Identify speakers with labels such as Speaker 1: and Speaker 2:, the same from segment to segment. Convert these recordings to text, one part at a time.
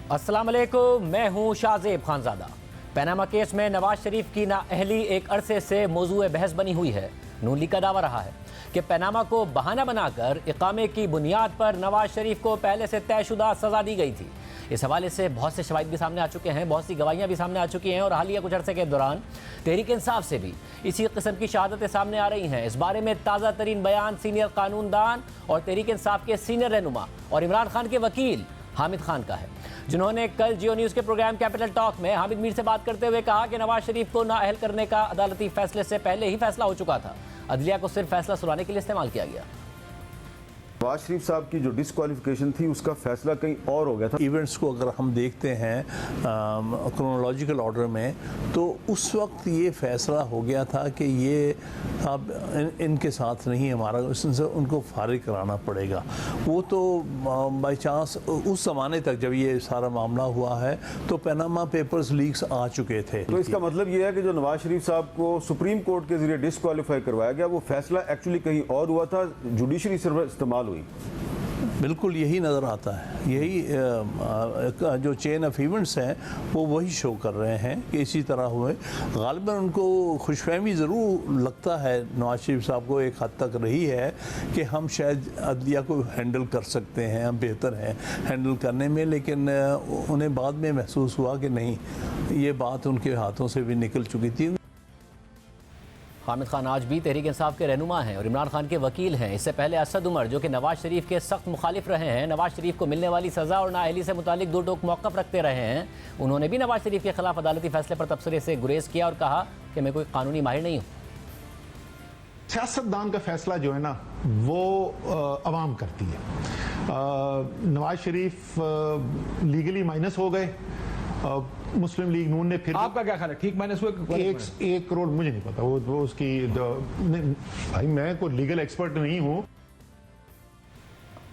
Speaker 1: अस्सलाम वालेकुम, मैं हूं शाहजेब खानजादा। पनामा केस में नवाज शरीफ की नाअहली एक अरसे से मौजूए बहस बनी हुई है। नून लीग का दावा रहा है कि पनामा को बहाना बनाकर इकामे की बुनियाद पर नवाज शरीफ को पहले से तयशुदा सजा दी गई थी। इस हवाले से बहुत से शवाहिद भी सामने आ चुके हैं, बहुत सी गवाहियां भी सामने आ चुकी हैं और हालिया कुछ अरसे के दौरान तहरीक इंसाफ से भी इसी किस्म की शहादतें सामने आ रही हैं। इस बारे में ताज़ा तरीन बयान सीनियर कानूनदान और तहरीक इंसाफ के सीनियर रहनुमा और इमरान खान के वकील हामिद खान का है, जिन्होंने कल जियो न्यूज़ के प्रोग्राम कैपिटल टॉक में हामिद मीर से बात करते हुए कहा कि नवाज शरीफ को नाअहल करने का अदालती फैसले से पहले ही फैसला हो चुका था। अदलिया को सिर्फ फैसला सुनाने के लिए इस्तेमाल किया गया।
Speaker 2: नवाज शरीफ साहब की जो डिसक्वालिफिकेशन थी उसका फैसला कहीं और हो गया था।
Speaker 3: इवेंट्स को अगर हम देखते हैं क्रोनोलॉजिकल ऑर्डर में, तो उस वक्त ये फैसला हो गया था कि ये अब इनके साथ नहीं हमारा, इससे उनको फारिग कराना पड़ेगा। वो तो बाई चांस उस ज़माने तक जब ये सारा मामला हुआ है तो पनामा पेपर्स लीक्स आ चुके थे।
Speaker 2: तो इसका मतलब ये है कि जो नवाज शरीफ साहब को सुप्रीम कोर्ट के जरिए डिसक्वालीफाई करवाया गया, वो फैसला एक्चुअली कहीं और हुआ था, जुडिशरी सर्विस इस्तेमाल हुई।
Speaker 3: बिल्कुल यही नज़र आता है। यही जो चेन ऑफ इवेंट्स हैं वो वही शो कर रहे हैं कि इसी तरह हुए। गालिबन उनको खुशफहमी ज़रूर लगता है, नवाज शरीफ साहब को एक हद तक रही है कि हम शायद अदलिया को हैंडल कर सकते हैं, हम बेहतर हैं हैंडल करने में, लेकिन उन्हें बाद में महसूस हुआ कि नहीं, ये बात उनके हाथों से भी निकल चुकी थी।
Speaker 1: हामिद खान आज भी तहरीक इंसाफ के रहनुमा हैं और इमरान खान के वकील हैं। इससे पहले असद उमर, जो कि नवाज शरीफ के सख्त मुखालिफ रहे हैं, नवाज शरीफ को मिलने वाली सज़ा और नाअहली से मुतालिक दो टोक मौक़िफ़ रखते रहे हैं, उन्होंने भी नवाज शरीफ के खिलाफ अदालती फैसले पर तबसरे से गुरेज किया और कहा कि मैं कोई कानूनी माहिर नहीं हूँ।
Speaker 4: सियासतदान का फैसला जो है ना वो अवाम करती है। नवाज शरीफ लीगली माइनस हो गए, मुस्लिम लीग नून ने फिर,
Speaker 5: आपका क्या ख्याल है, ठीक माइनस हुए?
Speaker 4: 1 करोड़ मुझे नहीं पता, वो उसकी भाई मैं कोई लीगल एक्सपर्ट नहीं हूँ।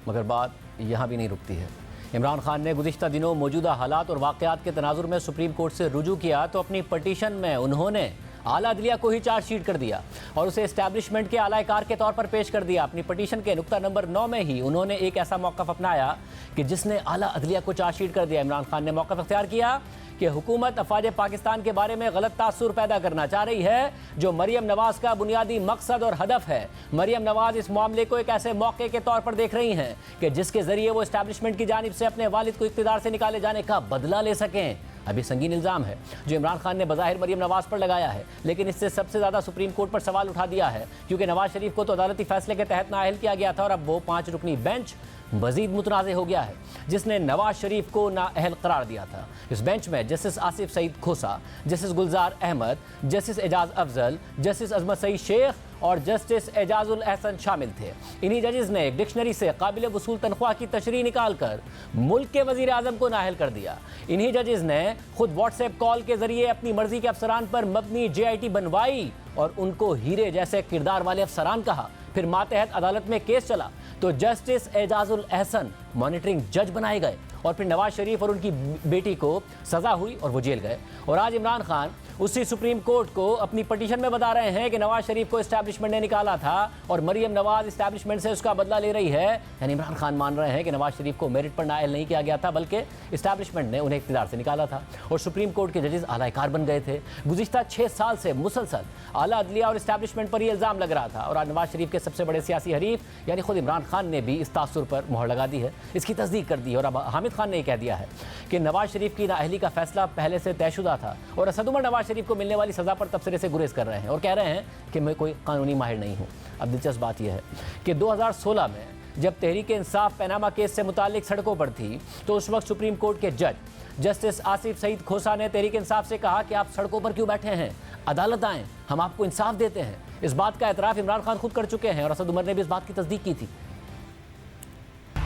Speaker 1: मगर बात यहाँ भी नहीं रुकती है। इमरान खान ने गुज़िश्ता दिनों मौजूदा हालात और वाक़यात के तनाजुर में सुप्रीम कोर्ट से रुजू किया तो अपनी पटिशन में उन्होंने आला अदलिया को ही चार्जशीट कर दिया और उसे एस्टैब्लिशमेंट के आलाकार के तौर पर पेश कर दिया। अपनी पटिशन के नुक्ता नंबर 9 में ही उन्होंने एक ऐसा मौक़िफ़ अपनाया कि जिसने आला अदलिया को चार्जशीट कर दिया। इमरान खान ने मौक़िफ़ अख्तियार किया कि हुकूमत अफवाज पाकिस्तान के बारे में गलत तासुर पैदा करना चाह रही है, जो मरियम नवाज का बुनियादी मकसद और हदफ है। मरियम नवाज इस मामले को एक ऐसे मौके के तौर पर देख रही हैं कि जिसके जरिए वो एस्टैब्लिशमेंट की जानिब से अपने वालिद को इक़्तिदार से निकाले जाने का बदला ले सकें। अभी संगीन इल्ज़ाम है जो इमरान खान ने बज़ाहिर मरियम नवाज पर लगाया है, लेकिन इससे सबसे ज़्यादा सुप्रीम कोर्ट पर सवाल उठा दिया है, क्योंकि नवाज शरीफ को तो अदालती फैसले के तहत नाअहल किया गया था और अब वो 5 रुकनी बेंच मजीद मुतनाज़ हो गया है, जिसने नवाज शरीफ को नाअहल करार दिया था। इस बेंच में जस्टिस आसिफ सईद खोसा, जस्टिस गुलजार अहमद, जस्टिस एजाज अफजल, जस्टिस अजमत सईद शेख और जस्टिस एजाजुल एहसन शामिल थे। इन्हीं जजेस ने एक डिक्शनरी से काबिल वसूल तनख्वाह की तशरीह निकाल कर मुल्क के वज़ीर आज़म को नाअहल कर दिया। इन्हीं जजेस ने खुद व्हाट्सएप कॉल के जरिए अपनी मर्जी के अफसरान पर मबनी JIT बनवाई और उनको हीरे जैसे किरदार वाले अफसरान कहा। फिर मातहत अदालत में केस चला तो जस्टिस एजाजुल एहसन मॉनिटरिंग जज बनाए गए और फिर नवाज शरीफ और उनकी बेटी को सज़ा हुई और वो जेल गए। और आज इमरान खान उसी सुप्रीम कोर्ट को अपनी पटिशन में बता रहे हैं कि नवाज शरीफ को एस्टैब्लिशमेंट ने निकाला था और मरियम नवाज एस्टैब्लिशमेंट से उसका बदला ले रही है। यानी इमरान खान मान रहे हैं कि नवाज शरीफ को मेरिट पर नाअहल नहीं किया गया था, बल्कि एस्टैब्लिशमेंट ने उन्हें इक़्तिदार से निकाला था और सुप्रीम कोर्ट के जजेस आलाकार बन गए थे। गुज़िश्ता 6 साल से मुसलसल आला अदलिया और एस्टैब्लिशमेंट पर यह इल्ज़ाम लग रहा था और आज नवाज शरीफ के सबसे बड़े सियासी हरीफ यानी खुद इमरान खान ने भी इस तासुर पर मोहर लगा दी है, इसकी तस्दीक कर दी है। और अब हामिद खान ने कह दिया है कि नवाज शरीफ की नाअहली का फैसला पहले से तयशुदा था और असद उमर नवाज शरीफ को मिलने वाली सज़ा पर तबसरे से गुरेज कर रहे हैं और कह रहे हैं कि मैं कोई कानूनी माहिर नहीं हूँ। अब दिलचस्प बात यह है कि 2016 में जब तहरीक इंसाफ पनामा केस से मुतालिक सड़कों पर थी तो उस वक्त सुप्रीम कोर्ट के जज जस्टिस आसिफ सईद खोसा ने तहरीक इंसाफ से कहा कि आप सड़कों पर क्यों बैठे हैं, अदालत आएँ, हम आपको इंसाफ देते हैं। इस बात का एतराफ़ इमरान खान खुद कर चुके हैं और असद उमर ने भी इस बात की तस्दीक की थी।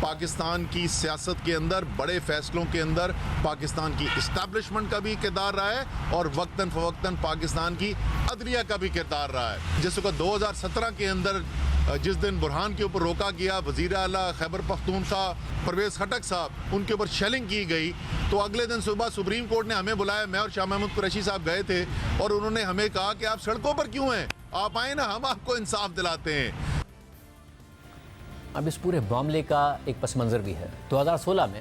Speaker 6: पाकिस्तान की सियासत के अंदर बड़े फैसलों के अंदर पाकिस्तान की इस्टेब्लिशमेंट का भी किरदार रहा है और वक्तन फवक्तन पाकिस्तान की अदलिया का भी किरदार रहा है। जिस वक्त 2017 के अंदर जिस दिन बुरहान के ऊपर रोका गया, वज़ीर आला खैबर पख्तूनख्वा परवेज़ खटक साहब उनके ऊपर शेलिंग की गई, तो अगले दिन सुबह सुप्रीम कोर्ट ने हमें बुलाया, मैं और शाह महमूद कुरैशी साहब गए थे और उन्होंने हमें कहा कि आप सड़कों पर क्यों हैं, आप आए ना, हम आपको इंसाफ दिलाते हैं।
Speaker 1: अब इस पूरे मामले का एक पस मंज़र भी है। 2016 में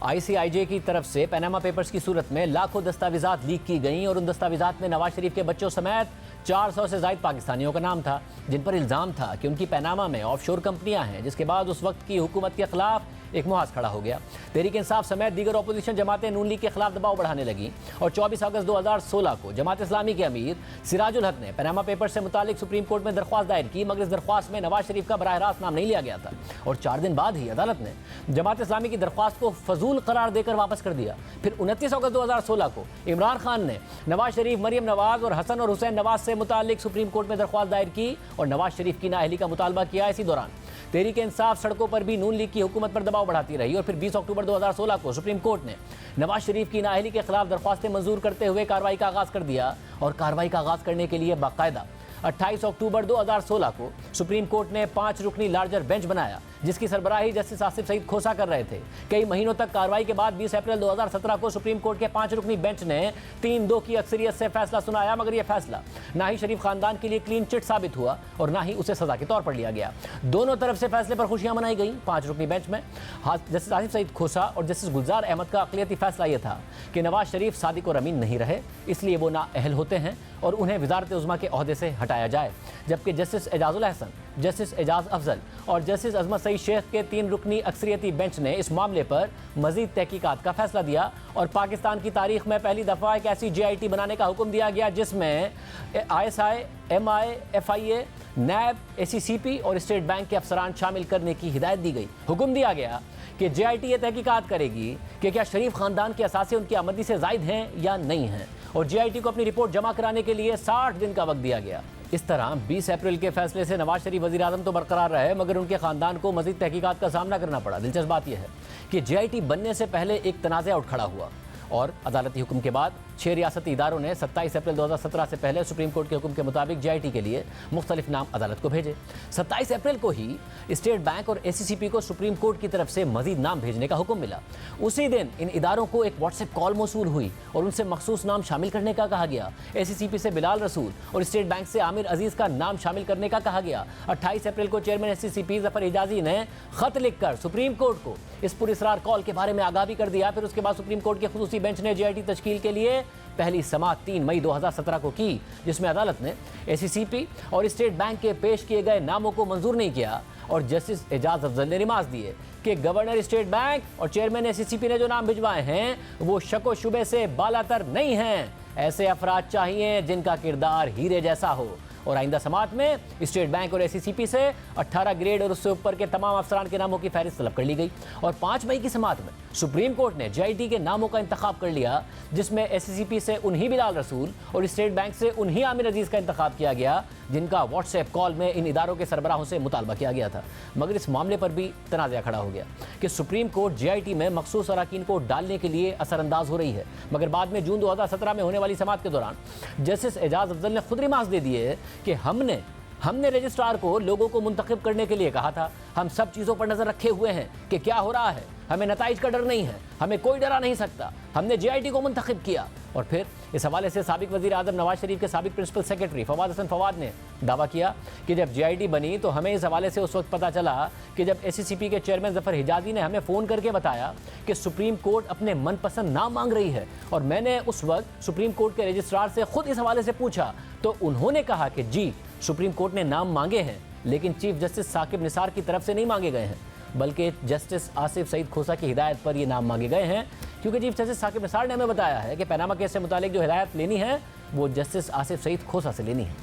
Speaker 1: ICIJ की तरफ से पनामा पेपर्स की सूरत में लाखों दस्तावेजात लीक की गईं और उन दस्तावेजात में नवाज शरीफ के बच्चों समेत 400 से ज़ायद पाकिस्तानियों का नाम था, जिन पर इल्ज़ाम था कि उनकी पनामा में ऑफशोर कंपनियां हैं, जिसके बाद उस वक्त की हुकूमत के खिलाफ एक मुहाज खड़ा हो गया। तहरीक इंसाफ समेत दीगर अपोजिशन जमातें नून लीग के खिलाफ दबाव बढ़ाने लगी और 24 अगस्त 2016 को जमात इस्लामी के अमीर सिराजुल हक ने पनामा पेपर से मुतालिक सुप्रीम कोर्ट में दरख्वास्त दायर की, मगर इस दरख्वास्त में नवाज शरीफ का बराह रास्त नाम नहीं लिया गया था और 4 दिन बाद ही अदालत ने जमात इस्लामी की दरख्वास्त को फजूल करार देकर वापस कर दिया। फिर 29 अगस्त 2016 को इमरान खान ने नवाज शरीफ, मरियम नवाज और हसन और हुसैन नवाज से मुतालिक सुप्रीम कोर्ट में दरख्वास्त दायर की और नवाज शरीफ की नाअहली का मुतालबा किया। इसी दौरान तहरीक इंसाफ सड़कों पर भी नून लीग की हुकूमत पर दबाव बढ़ाती रही और फिर 20 अक्टूबर 2016 को सुप्रीम कोर्ट ने नवाज शरीफ की नाअहली के खिलाफ दरख्वास्तें मंजूर करते हुए कार्रवाई का आगाज़ कर दिया और कार्रवाई का आगाज़ करने के लिए बाकायदा 28 अक्टूबर 2016 को सुप्रीम कोर्ट ने 5 रुकनी लार्जर बेंच बनाया, जिसकी सरबराही जस्टिस आसिफ सईद खोसा कर रहे थे। कई महीनों तक कार्रवाई के बाद 20 अप्रैल 2017 को सुप्रीम कोर्ट के 5 रुकनी बेंच ने 3-2 की अक्सरियत से फैसला सुनाया, मगर यह फैसला ना ही शरीफ खानदान के लिए क्लीन चिट साबित हुआ और ना ही उसे सजा के तौर पर लिया गया। दोनों तरफ से फैसले पर खुशियां मनाई गई। 5 रुकनी बेंच में जस्टिस आसिफ सईद खोसा और जस्टिस गुलजार अहमद का अक़लियती फैसला यह था कि नवाज शरीफ सादिक और अमीन नहीं रहे, इसलिए वो नाअहल होते हैं और उन्हें वज़ारत उज़्मा के ओहदे से हटाया जाए। जबकि जस्टिस एजाजुल अहसन, जस्टिस एजाज अफजल और जस्टिस अजमत सईद शेख के 3 रुकनी अक्सरियती बेंच ने इस मामले पर मजीद तहकीकात का फैसला दिया और पाकिस्तान की तारीख में पहली दफ़ा एक ऐसी JIT बनाने का हुक्म दिया गया जिसमें ISI, MI, FIA, नैब, ACCP और स्टेट बैंक के अफसरान शामिल करने की हिदायत दी गई। हुक्म दिया गया कि JIT ये तहकीकात करेगी कि क्या शरीफ खानदान के असासे उनकी आमदनी से ज़ायद हैं या नहीं हैं और JIT को अपनी रिपोर्ट जमा कराने के लिए 60 दिन का वक्त दिया गया। इस तरह 20 अप्रैल के फैसले से नवाज शरीफ वज़ीर आज़म तो बरकरार रहे, मगर उनके ख़ानदान को मज़ीद तहकीकात का सामना करना पड़ा। दिलचस्प बात यह है कि JIT बनने से पहले एक तनाज़ा उठ खड़ा हुआ और अदालती हुक्म के बाद 6 रियासती इदारों ने 27 अप्रैल 2017 से पहले सुप्रीम कोर्ट के हुक्म के मुताबिक JIT के लिए मुख्तलिफ नाम अदालत को भेजे। 27 अप्रैल को ही स्टेट बैंक और ACCP को सुप्रीम कोर्ट की तरफ से मजीद नाम भेजने का हुक्म मिला। उसी दिन इन इदारों को एक व्हाट्सएप कॉल मौसूल हुई और उनसे मखसूस नाम शामिल करने का कहा गया। ACCP से बिलाल रसूल और स्टेट बैंक से आमिर अजीज़ का नाम शामिल करने का कहा गया। 28 अप्रैल को चेयरमैन ACCP ज़फ़र हिजाज़ी ने ख़त लिखकर सुप्रीम कोर्ट को इस पुरस्रार कॉल के बारे में आगाह भी कर दिया। फिर उसके बाद सुप्रीम कोर्ट के खुसूसी बेंच ने JIT तश्कील के लिए पहली समाअत 3 मई 2017 को की, जिसमें अदालत ने ACCP और स्टेट बैंक के पेश किए गए नामों को मंजूर नहीं किया और जस्टिस एजाज अफजल ने रिमार्क दिए कि गवर्नर स्टेट बैंक और चेयरमैन ACCP ने जो नाम भिजवाए हैं वो शको शुबे से बालातर नहीं हैं। ऐसे अफराद चाहिए जिनका किरदार हीरे जैसा हो और आइंदा समाअत में स्टेट बैंक और ACCP से 18 ग्रेड और उससे ऊपर के तमाम अफसरान के नामों की फहरिस्त तलब कर ली गई और 5 मई की समाअत में सुप्रीम कोर्ट ने JIT के नामों का इंतखाब कर लिया, जिसमें ACCP से उन्हीं बिलाल रसूल और स्टेट बैंक से उन्हीं आमिर अजीज़ का इंतखाब किया गया जिनका व्हाट्सएप कॉल में इन इदारों के सरबराहों से मुतालबा किया गया था। मगर इस मामले पर भी तनाज़ा खड़ा हो गया कि सुप्रीम कोर्ट JIT में मखसूस अरकान को डालने के लिए असरअंदाज हो रही है, मगर बाद में जून 2017 में होने वाली समाअत के दौरान जस्टिस एजाज अफजल ने खुद रिमार्क दे दिए कि हमने रजिस्ट्रार को लोगों को मुंतखब करने के लिए कहा था। हम सब चीज़ों पर नज़र रखे हुए हैं कि क्या हो रहा है, हमें नताइज का डर नहीं है, हमें कोई डरा नहीं सकता। हमने JIT को मुंतखब किया। और फिर इस हवाले से साबिक वज़ीर आज़म नवाज शरीफ के साबिक प्रिंसिपल सेक्रेटरी फवाद हसन फवाद ने दावा किया कि जब JIT बनी तो हमें इस हवाले से उस वक्त पता चला कि जब ACCP के चेयरमैन ज़फ़र हिजाज़ी ने हमें फ़ोन करके बताया कि सुप्रीम कोर्ट अपने मनपसंद नाम मांग रही है और मैंने उस वक्त सुप्रीम कोर्ट के रजिस्ट्रार से खुद इस हवाले से पूछा तो उन्होंने कहा कि जी सुप्रीम कोर्ट ने नाम मांगे हैं, लेकिन चीफ जस्टिस साकिब निसार की तरफ से नहीं मांगे गए हैं, बल्कि जस्टिस आसिफ सईद खोसा की हिदायत पर ये नाम मांगे गए हैं, क्योंकि चीफ जस्टिस साकिब निसार ने हमें बताया है कि पनामा केस से मुतालिक जो हिदायत लेनी है वो जस्टिस आसिफ सईद खोसा से लेनी है।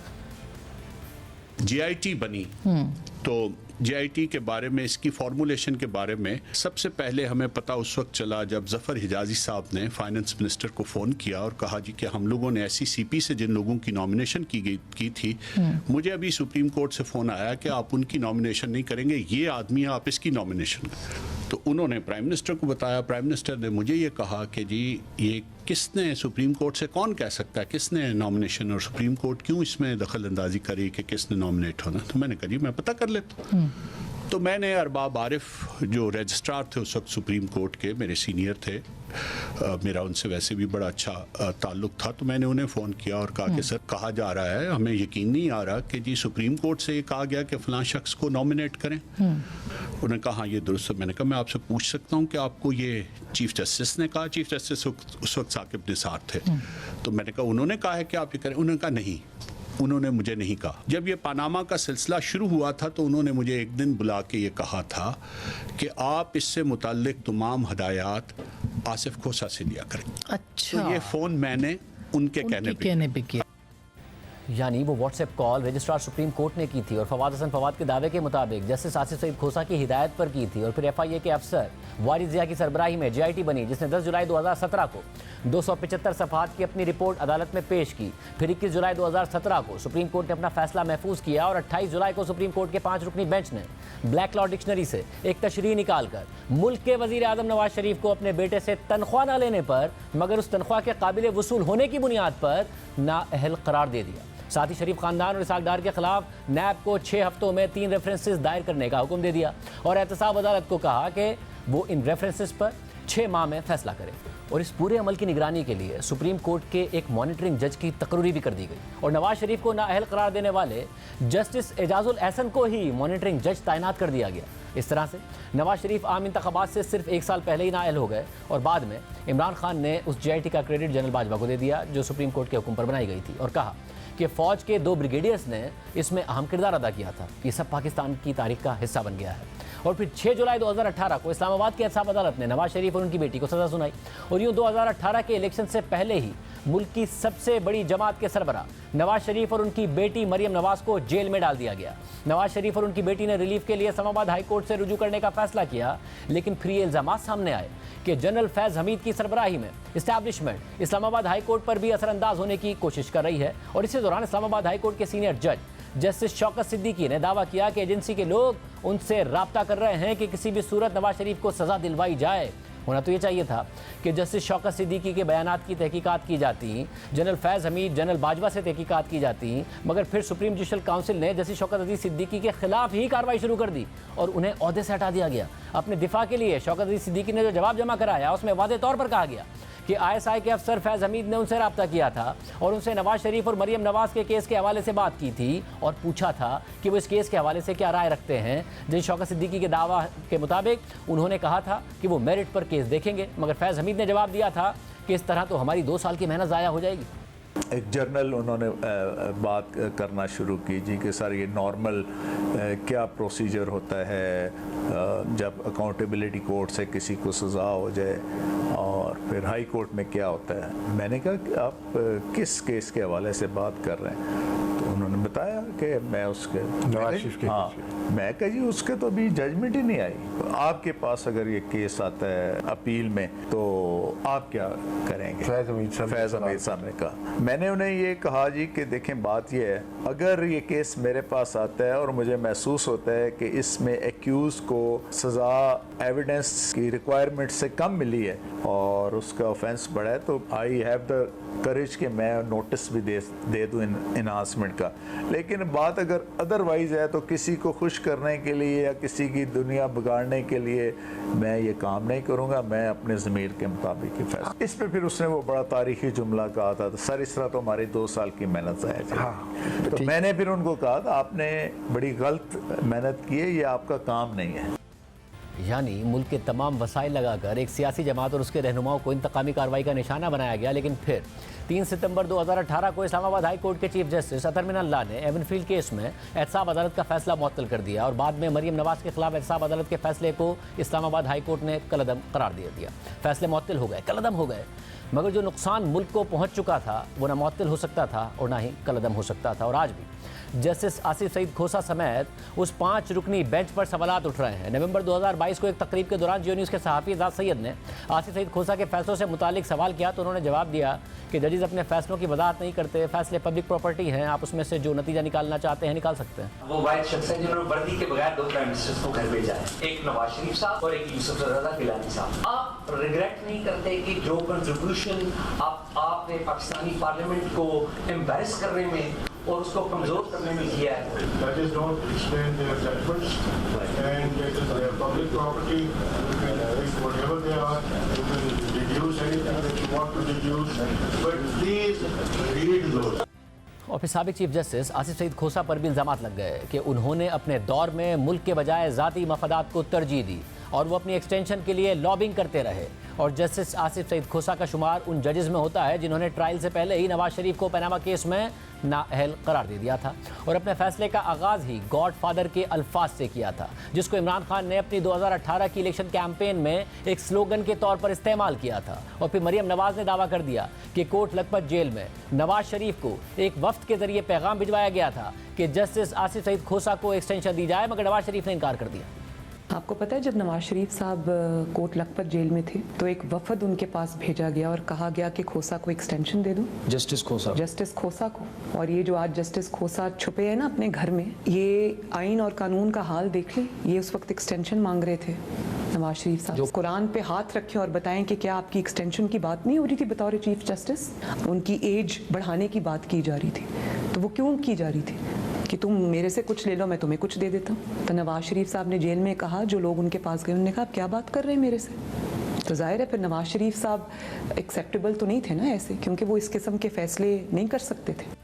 Speaker 7: JIT बनी तो JIT के बारे में, इसकी फॉर्मुलेशन के बारे में सबसे पहले हमें पता उस वक्त चला जब ज़फ़र हिजाज़ी साहब ने फाइनेंस मिनिस्टर को फ़ोन किया और कहा जी कि हम लोगों ने ACCP से जिन लोगों की नॉमिनेशन की थी, मुझे अभी सुप्रीम कोर्ट से फ़ोन आया कि आप उनकी नॉमिनेशन नहीं करेंगे, ये आदमी आप इसकी नॉमिनेशन करें। तो उन्होंने प्राइम मिनिस्टर को बताया, प्राइम मिनिस्टर ने मुझे ये कहा कि जी ये किसने, सुप्रीम कोर्ट से कौन कह सकता है किसने नॉमिनेशन और सुप्रीम कोर्ट क्यों इसमें दखल अंदाजी करी कि किसने नॉमिनेट होना। तो मैंने कहा जी मैं पता कर लेता हूँ। तो मैंने अरबाब आरिफ जो रजिस्ट्रार थे उस वक्त सुप्रीम कोर्ट के, मेरे सीनियर थे, मेरा उनसे वैसे भी बड़ा अच्छा ताल्लुक़ था, तो मैंने उन्हें फ़ोन किया और कहा कि सर कहा जा रहा है, हमें यकीन नहीं आ रहा कि जी सुप्रीम कोर्ट से ये कहा गया कि फ़लाँ शख्स को नॉमिनेट करें। उन्होंने कहा हाँ ये दुरुस्त है। मैंने कहा मैं आपसे पूछ सकता हूँ कि आपको ये चीफ जस्टिस ने कहा? चीफ जस्टिस उस वक्त साकिब निसार थे। तो मैंने कहा उन्होंने कहा है कि आप ये करें? उन्होंने कहा नहीं, उन्होंने मुझे नहीं कहा। जब ये पनामा का सिलसिला शुरू हुआ था तो उन्होंने मुझे एक दिन बुला के ये कहा था कि आप इससे मुताल्लिक तमाम हदायत आसिफ खोसा से लिया करें।
Speaker 8: अच्छा,
Speaker 7: तो ये फ़ोन मैंने उनके कहने पे
Speaker 8: किया।
Speaker 1: यानी वो WhatsApp call registrar supreme court ने की थी और फवाद हसन फवाद के दावे के मुताबिक जस्टिस आसिफ सईद खोसा की हिदायत पर की थी। और फिर एफआईए के अफसर वारिस ज़िया की सरबराही में जेआईटी बनी, जिसने 10 जुलाई 2017 को 275 सफ़हात की अपनी रिपोर्ट अदालत में पेश की। फिर 21 जुलाई 2017 को सुप्रीम कोर्ट ने अपना फैसला महफूज किया और 28 जुलाई को सुप्रीम कोर्ट के 5 रुकनी बेंच ने ब्लैक लॉ डिक्शनरी से एक तशरीह निकालकर मुल्क के वज़ीर आज़म नवाज शरीफ को अपने बेटे से तनख्वाह न लेने पर मगर उस तनख्वाह के काबिल वसूल होने की बुनियाद पर नाअहल करार दे दिया। साथ ही शरीफ खानदान और इसहाक डार के खिलाफ नैब को 6 हफ्तों में 3 रेफरेंसेस दायर करने का हुक्म दे दिया और एहतसाब अदालत को कहा कि वो इन रेफरेंसेस पर 6 माह में फैसला करे। और इस पूरे अमल की निगरानी के लिए सुप्रीम कोर्ट के एक मॉनिटरिंग जज की तकर्री भी कर दी गई और नवाज शरीफ को नाअहल करार देने वाले जस्टिस एजाजुल एहसन को ही मॉनिटरिंग जज तैनात कर दिया गया। इस तरह से नवाज शरीफ आम इंतखाबात से सिर्फ 1 साल पहले ही नाअहल हो गए और बाद में इमरान खान ने उस जेआईटी का क्रेडिट जनरल बाजवा को दे दिया जो सुप्रीम कोर्ट के हुक्म पर बनाई गई थी और कहा कि फ़ौज के 2 ब्रिगेडियर्स ने इसमें अहम किरदार अदा किया था। ये सब पाकिस्तान की तारीख का हिस्सा बन गया है। और फिर 6 जुलाई 2018 को इस्लामाबाद की एहतसाब अदालत ने नवाज शरीफ और उनकी बेटी को सज़ा सुनाई और यूँ 2018 के इलेक्शन से पहले ही मुल्क की सबसे बड़ी जमात के सरबराह नवाज शरीफ और उनकी बेटी मरियम नवाज को जेल में डाल दिया गया। नवाज शरीफ और उनकी बेटी ने रिलीफ के लिए इस्लामाबाद हाई कोर्ट से रुजू करने का फैसला किया, लेकिन फिर ये इल्ज़ाम सामने आए कि जनरल फैज़ हमीद की सरबराही में इस्टेब्लिशमेंट इस्लामाबाद हाई कोर्ट पर भी असरअंदाज होने की कोशिश कर रही है। और इसी दौरान इस्लामाबाद हाई कोर्ट के सीनियर जज जस्टिस शौकत सिद्दीकी ने दावा किया कि एजेंसी के लोग उनसे राब्ता कर रहे हैं कि किसी भी सूरत नवाज शरीफ को सज़ा दिलवाई जाए। होना तो ये चाहिए था कि जस्टिस शौकत सिद्दीकी के बयानात की तहकीकात की जाती, जनरल फैज़ हमीद जनरल बाजवा से तहकीकात की जाती, मगर फिर सुप्रीम जुडिशल काउंसिल ने जस्टिस शौकत अजीज़ सिद्दीकी के खिलाफ ही कार्रवाई शुरू कर दी और उन्हें ओहदे से हटा दिया गया। अपने दिफा के लिए शौकत अजीज़ सिद्दीकी ने जो जवाब जमा कराया उसमें वाज़े तौर पर कहा गया कि ISI के अफसर फैज़ हमीद ने उनसे रब्ता किया था और उनसे नवाज शरीफ और मरियम नवाज के केस के हवाले से बात की थी और पूछा था कि वो इस केस के हवाले से क्या राय रखते हैं। जिन शौकत सिद्दीकी के दावा के मुताबिक उन्होंने कहा था कि वो मेरिट पर केस देखेंगे, मगर फैज़ हमीद ने जवाब दिया था कि इस तरह तो हमारी 2 साल की मेहनत ज़ाया हो जाएगी।
Speaker 9: एक जर्नल उन्होंने बात करना शुरू की जी कि सर ये नॉर्मल क्या प्रोसीजर होता है जब अकाउंटेबिलिटी कोर्ट से किसी को सज़ा हो जाए और फिर हाई कोर्ट में क्या होता है। मैंने कहा कि आप किस केस के हवाले से बात कर रहे हैं, तो उन्होंने बताया कि मैं उसके मैं कहा जी उसके तो अभी जजमेंट ही नहीं आई, आपके पास अगर ये केस आता है अपील में तो आप क्या करेंगे। फैज़ हमीद साहब ने कहा, मैंने उन्हें ये कहा जी कि देखें बात ये है, अगर ये केस मेरे पास आता है और मुझे महसूस होता है कि इसमें एक्यूज को सज़ा एविडेंस की रिक्वायरमेंट से कम मिली है और उसका ऑफेंस बढ़ा है, तो आई हैव द करेज कि मैं नोटिस भी दे दूँ इन्हांसमेंट का। लेकिन बात अगर अदरवाइज है तो किसी को खुश करने के लिए या किसी की दुनिया बिगाड़ने के लिए मैं ये काम नहीं करूँगा, मैं अपने ज़मीर के मुताबिक ही फैसला। इस पर फिर उसने वो बड़ा तारीखी जुमला कहा था, सर इस तरह तो हमारी 2 साल की मेहनत ज़ाया चली। तो मैंने फिर उनको कहा था आपने बड़ी गलत मेहनत की है, ये आपका काम नहीं है।
Speaker 1: यानी मुल्क के तमाम वसाइल लगाकर एक सियासी जमात और उसके रहनुमाओं को इंतकामी कार्रवाई का निशाना बनाया गया। लेकिन फिर 3 सितंबर 2018 को इस्लामाबाद हाई कोर्ट के चीफ जस्टिस अतर मिनल्लाह ने एवनफील्ड केस में एहतसाब अदालत का फैसला मुअत्तल कर दिया और बाद में मरियम नवाज के खिलाफ एहतसाब अदालत के फैसले को इस्लामाबाद हाई कोर्ट ने कलअदम करार दे दिया। फैसले मुअत्तल हो गए, कलअदम हो गए, मगर जो नुकसान मुल्क को पहुँच चुका था वो ना मुअत्तल हो सकता था और ना ही कलअदम हो सकता था। और आज भी जस्टिस आसिफ सईद खोसा समेत उस 5 रुकनी बेंच पर सवालात उठ रहे हैं। नवंबर 2022 को एक तकरीब के दौरान जियो न्यूज़ के सहाफ़ी एजाज सैयद ने आसिफ सईद खोसा के फैसलों से मुतालिक सवाल किया तो उन्होंने जवाब दिया कि जजेस अपने फैसलों की वजाहत नहीं करते, फैसले पब्लिक प्रॉपर्टी हैं, आप उसमें से जो नतीजा निकालना चाहते हैं निकाल सकते हैं।
Speaker 10: वो वाहिद शख्स है जिन्होंने वर्दी के बगैर 2 प्राइम मिनिस्टर्स को घर भेजा है, एक नवाज शरीफ साहब और एक यूसुफ रज़ा गिलानी साहब। आप रिग्रेट नहीं करते कि जो कंट्रीब्यूशन आपने पाकिस्तानी पार्लियामेंट को एम्बैरेस करने में और उसको कमजोर करने में किया है?
Speaker 11: Judges don't explain their judgments and it is their public property. You can whatever they are, you can deduce anything that you want to deduce, but please read those.
Speaker 1: और फिर साबिक चीफ जस्टिस आसिफ सईद खोसा पर भी इल्जामात लग गए कि उन्होंने अपने दौर में मुल्क के बजाय ज़ाती मफादात को तरजीह दी और वो अपनी एक्सटेंशन के लिए लॉबिंग करते रहे। और जस्टिस आसिफ सईद खोसा का शुमार उन जजेस में होता है जिन्होंने ट्रायल से पहले ही नवाज शरीफ को पनामा केस में नाअहल करार दे दिया था और अपने फैसले का आगाज़ ही गॉड फादर के अल्फाज से किया था, जिसको इमरान खान ने अपनी 2018 की इलेक्शन कैंपेन में एक स्लोगन के तौर पर इस्तेमाल किया था। और फिर मरियम नवाज ने दावा कर दिया कि कोट लखपत जेल में नवाज शरीफ को एक वफ्द के जरिए पैगाम भिजवाया गया था कि जस्टिस आसिफ सईद खोसा को एक्सटेंशन दी जाए, मगर नवाज शरीफ ने इनकार कर दिया।
Speaker 8: आपको पता है जब नवाज शरीफ साहब कोट लखपत जेल में थे तो एक वफद उनके पास भेजा गया और कहा गया कि खोसा को एक्सटेंशन दे दो, जस्टिस खोसा को। और ये जो आज जस्टिस खोसा छुपे हैं ना अपने घर में, ये आइन और कानून का हाल देख ले, ये उस वक्त एक्सटेंशन मांग रहे थे नवाज शरीफ साहब। जो कुरान पे हाथ रखे और बताएं कि क्या आपकी एक्सटेंशन की बात नहीं हो रही थी बतौर चीफ जस्टिस, उनकी एज बढ़ाने की बात की जा रही थी, तो वो क्यों की जा रही थी कि तुम मेरे से कुछ ले लो मैं तुम्हें कुछ दे देता हूँ। तो नवाज शरीफ साहब ने जेल में कहा, जो लोग उनके पास गए उन्होंने कहा आप क्या बात कर रहे हैं मेरे से। तो जाहिर है फिर नवाज शरीफ साहब एक्सेप्टेबल तो नहीं थे ना ऐसे, क्योंकि वो इस किस्म के फैसले नहीं कर सकते थे।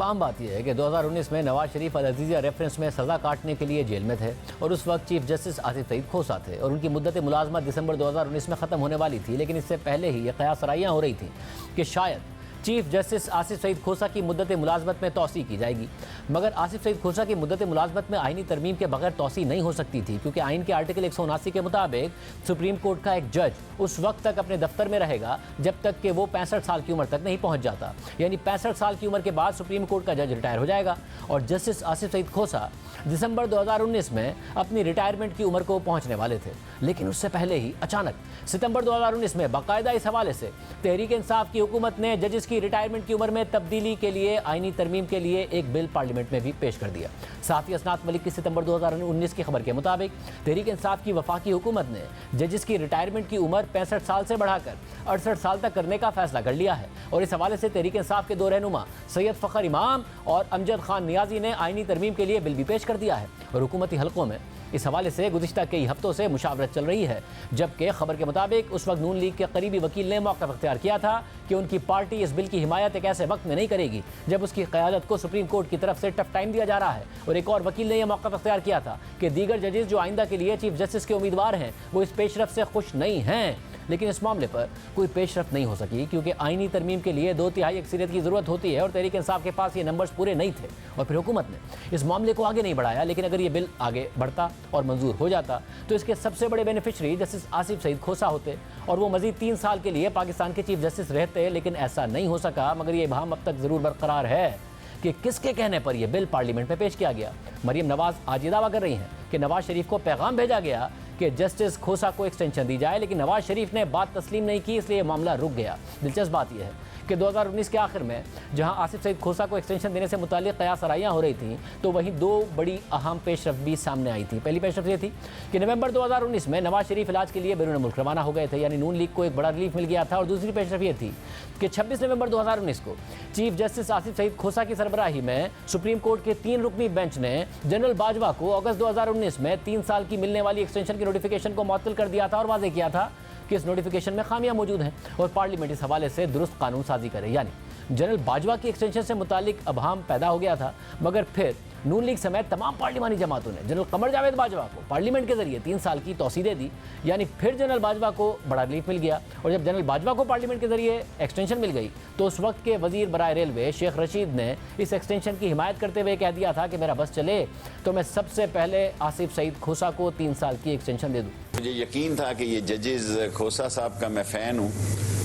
Speaker 1: आम बात यह है कि 2019 में नवाज शरीफ अल-अज़ीज़िया रेफरेंस में सज़ा काटने के लिए जेल में थे और उस वक्त चीफ जस्टिस आसिफ सईद खोसा थे और उनकी मुद्दत मुलाजमत दिसंबर 2019 में ख़त्म होने वाली थी। लेकिन इससे पहले ही ये क़यासराइयाँ हो रही थी कि शायद चीफ जस्टिस आसिफ सईद खोसा की मुद्दत मुलाजमत में तौसी की जाएगी, मगर आसिफ सईद खोसा की मुद्दत मुलाजमत में आइनी तरमीम के बगैर तौसी नहीं हो सकती थी, क्योंकि आइन के आर्टिकल 179 के मुताबिक सुप्रीम कोर्ट का एक जज उस वक्त तक अपने दफ्तर में रहेगा जब तक कि वो 65 साल की उम्र तक नहीं पहुंच जाता। यानी 65 साल की उम्र के बाद सुप्रीम कोर्ट का जज रिटायर हो जाएगा और जस्टिस आसिफ सईद खोसा दिसंबर 2019 में अपनी रिटायरमेंट की उम्र को पहुंचने वाले थे। लेकिन उससे पहले ही अचानक सितंबर 2019 में बाकायदा इस हवाले से तहरीक इंसाफ की हुकूमत ने जजेस की रिटायरमेंट की उम्र में तब्दीली के लिए आइनी तरमीम के लिए एक बिल पार्लियामेंट में भी पेश कर दिया। साथ ही असनात मलिक की सितंबर 2019 की खबर के मुताबिक तहरीक इंसाफ की वफाकी हुकूमत ने जजेस की रिटायरमेंट की उम्र 65 साल से बढ़ाकर 68 साल तक करने का फैसला कर लिया है और इस हवाले से तहरीक इंसाफ के दो रहनुमा सैयद फ़खर इमाम और अमजद खान नियाजी ने आइनी तरमीम के लिए बिल भी पेश कर दिया है और हुकूमती हलकों में इस हवाले से गुज़िश्ता कई हफ्तों से मुशावरत चल रही है। जबकि खबर के मुताबिक उस वक्त नून लीग के करीबी वकील ने मौक़िफ़ अख्तियार किया था कि उनकी पार्टी इस बिल की हिमायत एक ऐसे वक्त में नहीं करेगी जब उसकी क़यादत को सुप्रीम कोर्ट की तरफ से टफ टाइम दिया जा रहा है। और एक और वकील ने यह मौक़िफ़ अख्तियार किया था कि दीगर जजेस जो आइंदा के लिए चीफ जस्टिस के उम्मीदवार हैं वो इस पेशरफ से खुश नहीं हैं। लेकिन इस मामले पर कोई पेशरफ नहीं हो सकी क्योंकि आइनी तरमीम के लिए 2/3 अक्सरियत की ज़रूरत होती है और तहरीक इंसाफ के पास ये नंबर्स पूरे नहीं थे और फिर हुकूमत ने इस मामले को आगे नहीं बढ़ाया। लेकिन अगर ये बिल आगे बढ़ता और मंजूर हो जाता तो इसके सबसे बड़े बेनिफिशरी जस्टिस आसिफ सईद खोसा होते और वो मजीद 3 साल के लिए पाकिस्तान के चीफ जस्टिस रहते। लेकिन ऐसा नहीं हो सका, मगर ये इबहम अब तक ज़रूर बरकरार है कि किसके कहने पर यह बिल पार्लियामेंट में पेश किया गया। मरियम नवाज आज ये दावा कर रही हैं कि नवाज शरीफ को पैगाम भेजा गया कि जस्टिस खोसा को एक्सटेंशन दी जाए, लेकिन नवाज शरीफ ने बात तस्लीम नहीं की, इसलिए मामला रुक गया। दिलचस्प बात यह है कि 2019 के आखिर में जहां आसिफ सईद खोसा को एक्सटेंशन देने से मुताल्लिक़ क़यासराइयाँ हो रही थी तो वहीं 2 बड़ी अहम पेशरफ भी सामने आई थी। पहली पेशरफ ये थी कि नवंबर 2019 में नवाज शरीफ इलाज के लिए बैरून मुल्क रवाना हो गए थे, यानी नून लीग को एक बड़ा रिलीफ मिल गया था। और दूसरी पेशरफ ये थी कि 26 नवंबर 2019 को चीफ जस्टिस आसिफ सईद खोसा की सरबराही में सुप्रीम कोर्ट के 3 रुकनी बेंच ने जनरल बाजवा को अगस्त 2019 में 3 साल की मिलने वाली एक्सटेंशन की नोटिफिकेशन को मुअत्तल कर दिया था और वाज़ेह किया था कि इस नोटिफिकेशन में खामियां मौजूद हैं और पार्लियामेंट इस हवाले से दुरुस्त कानून साजी करे। यानी जनरल बाजवा की एक्सटेंशन से मुतालिक अबहम पैदा हो गया था, मगर फिर नून लीग समेत तमाम पार्लिमानी जमातों ने जनरल कमर जावेद बाजवा को पार्लियामेंट के जरिए 3 साल की तौसीह दे दी। यानी फिर जनरल बाजवा को बड़ा रिलीफ मिल गया और जब जनरल बाजवा को पार्लियामेंट के जरिए एक्सटेंशन मिल गई तो उस वक्त के वजीर बराए रेलवे शेख रशीद ने इस एक्सटेंशन की हिमायत करते हुए कह दिया था कि मेरा बस चले तो मैं सबसे पहले आसिफ सईद खोसा को 3 साल की एक्सटेंशन दे दूँ।
Speaker 12: मुझे यकीन था कि ये जजेस खोसा साहब का मैं फ़ैन हूँ।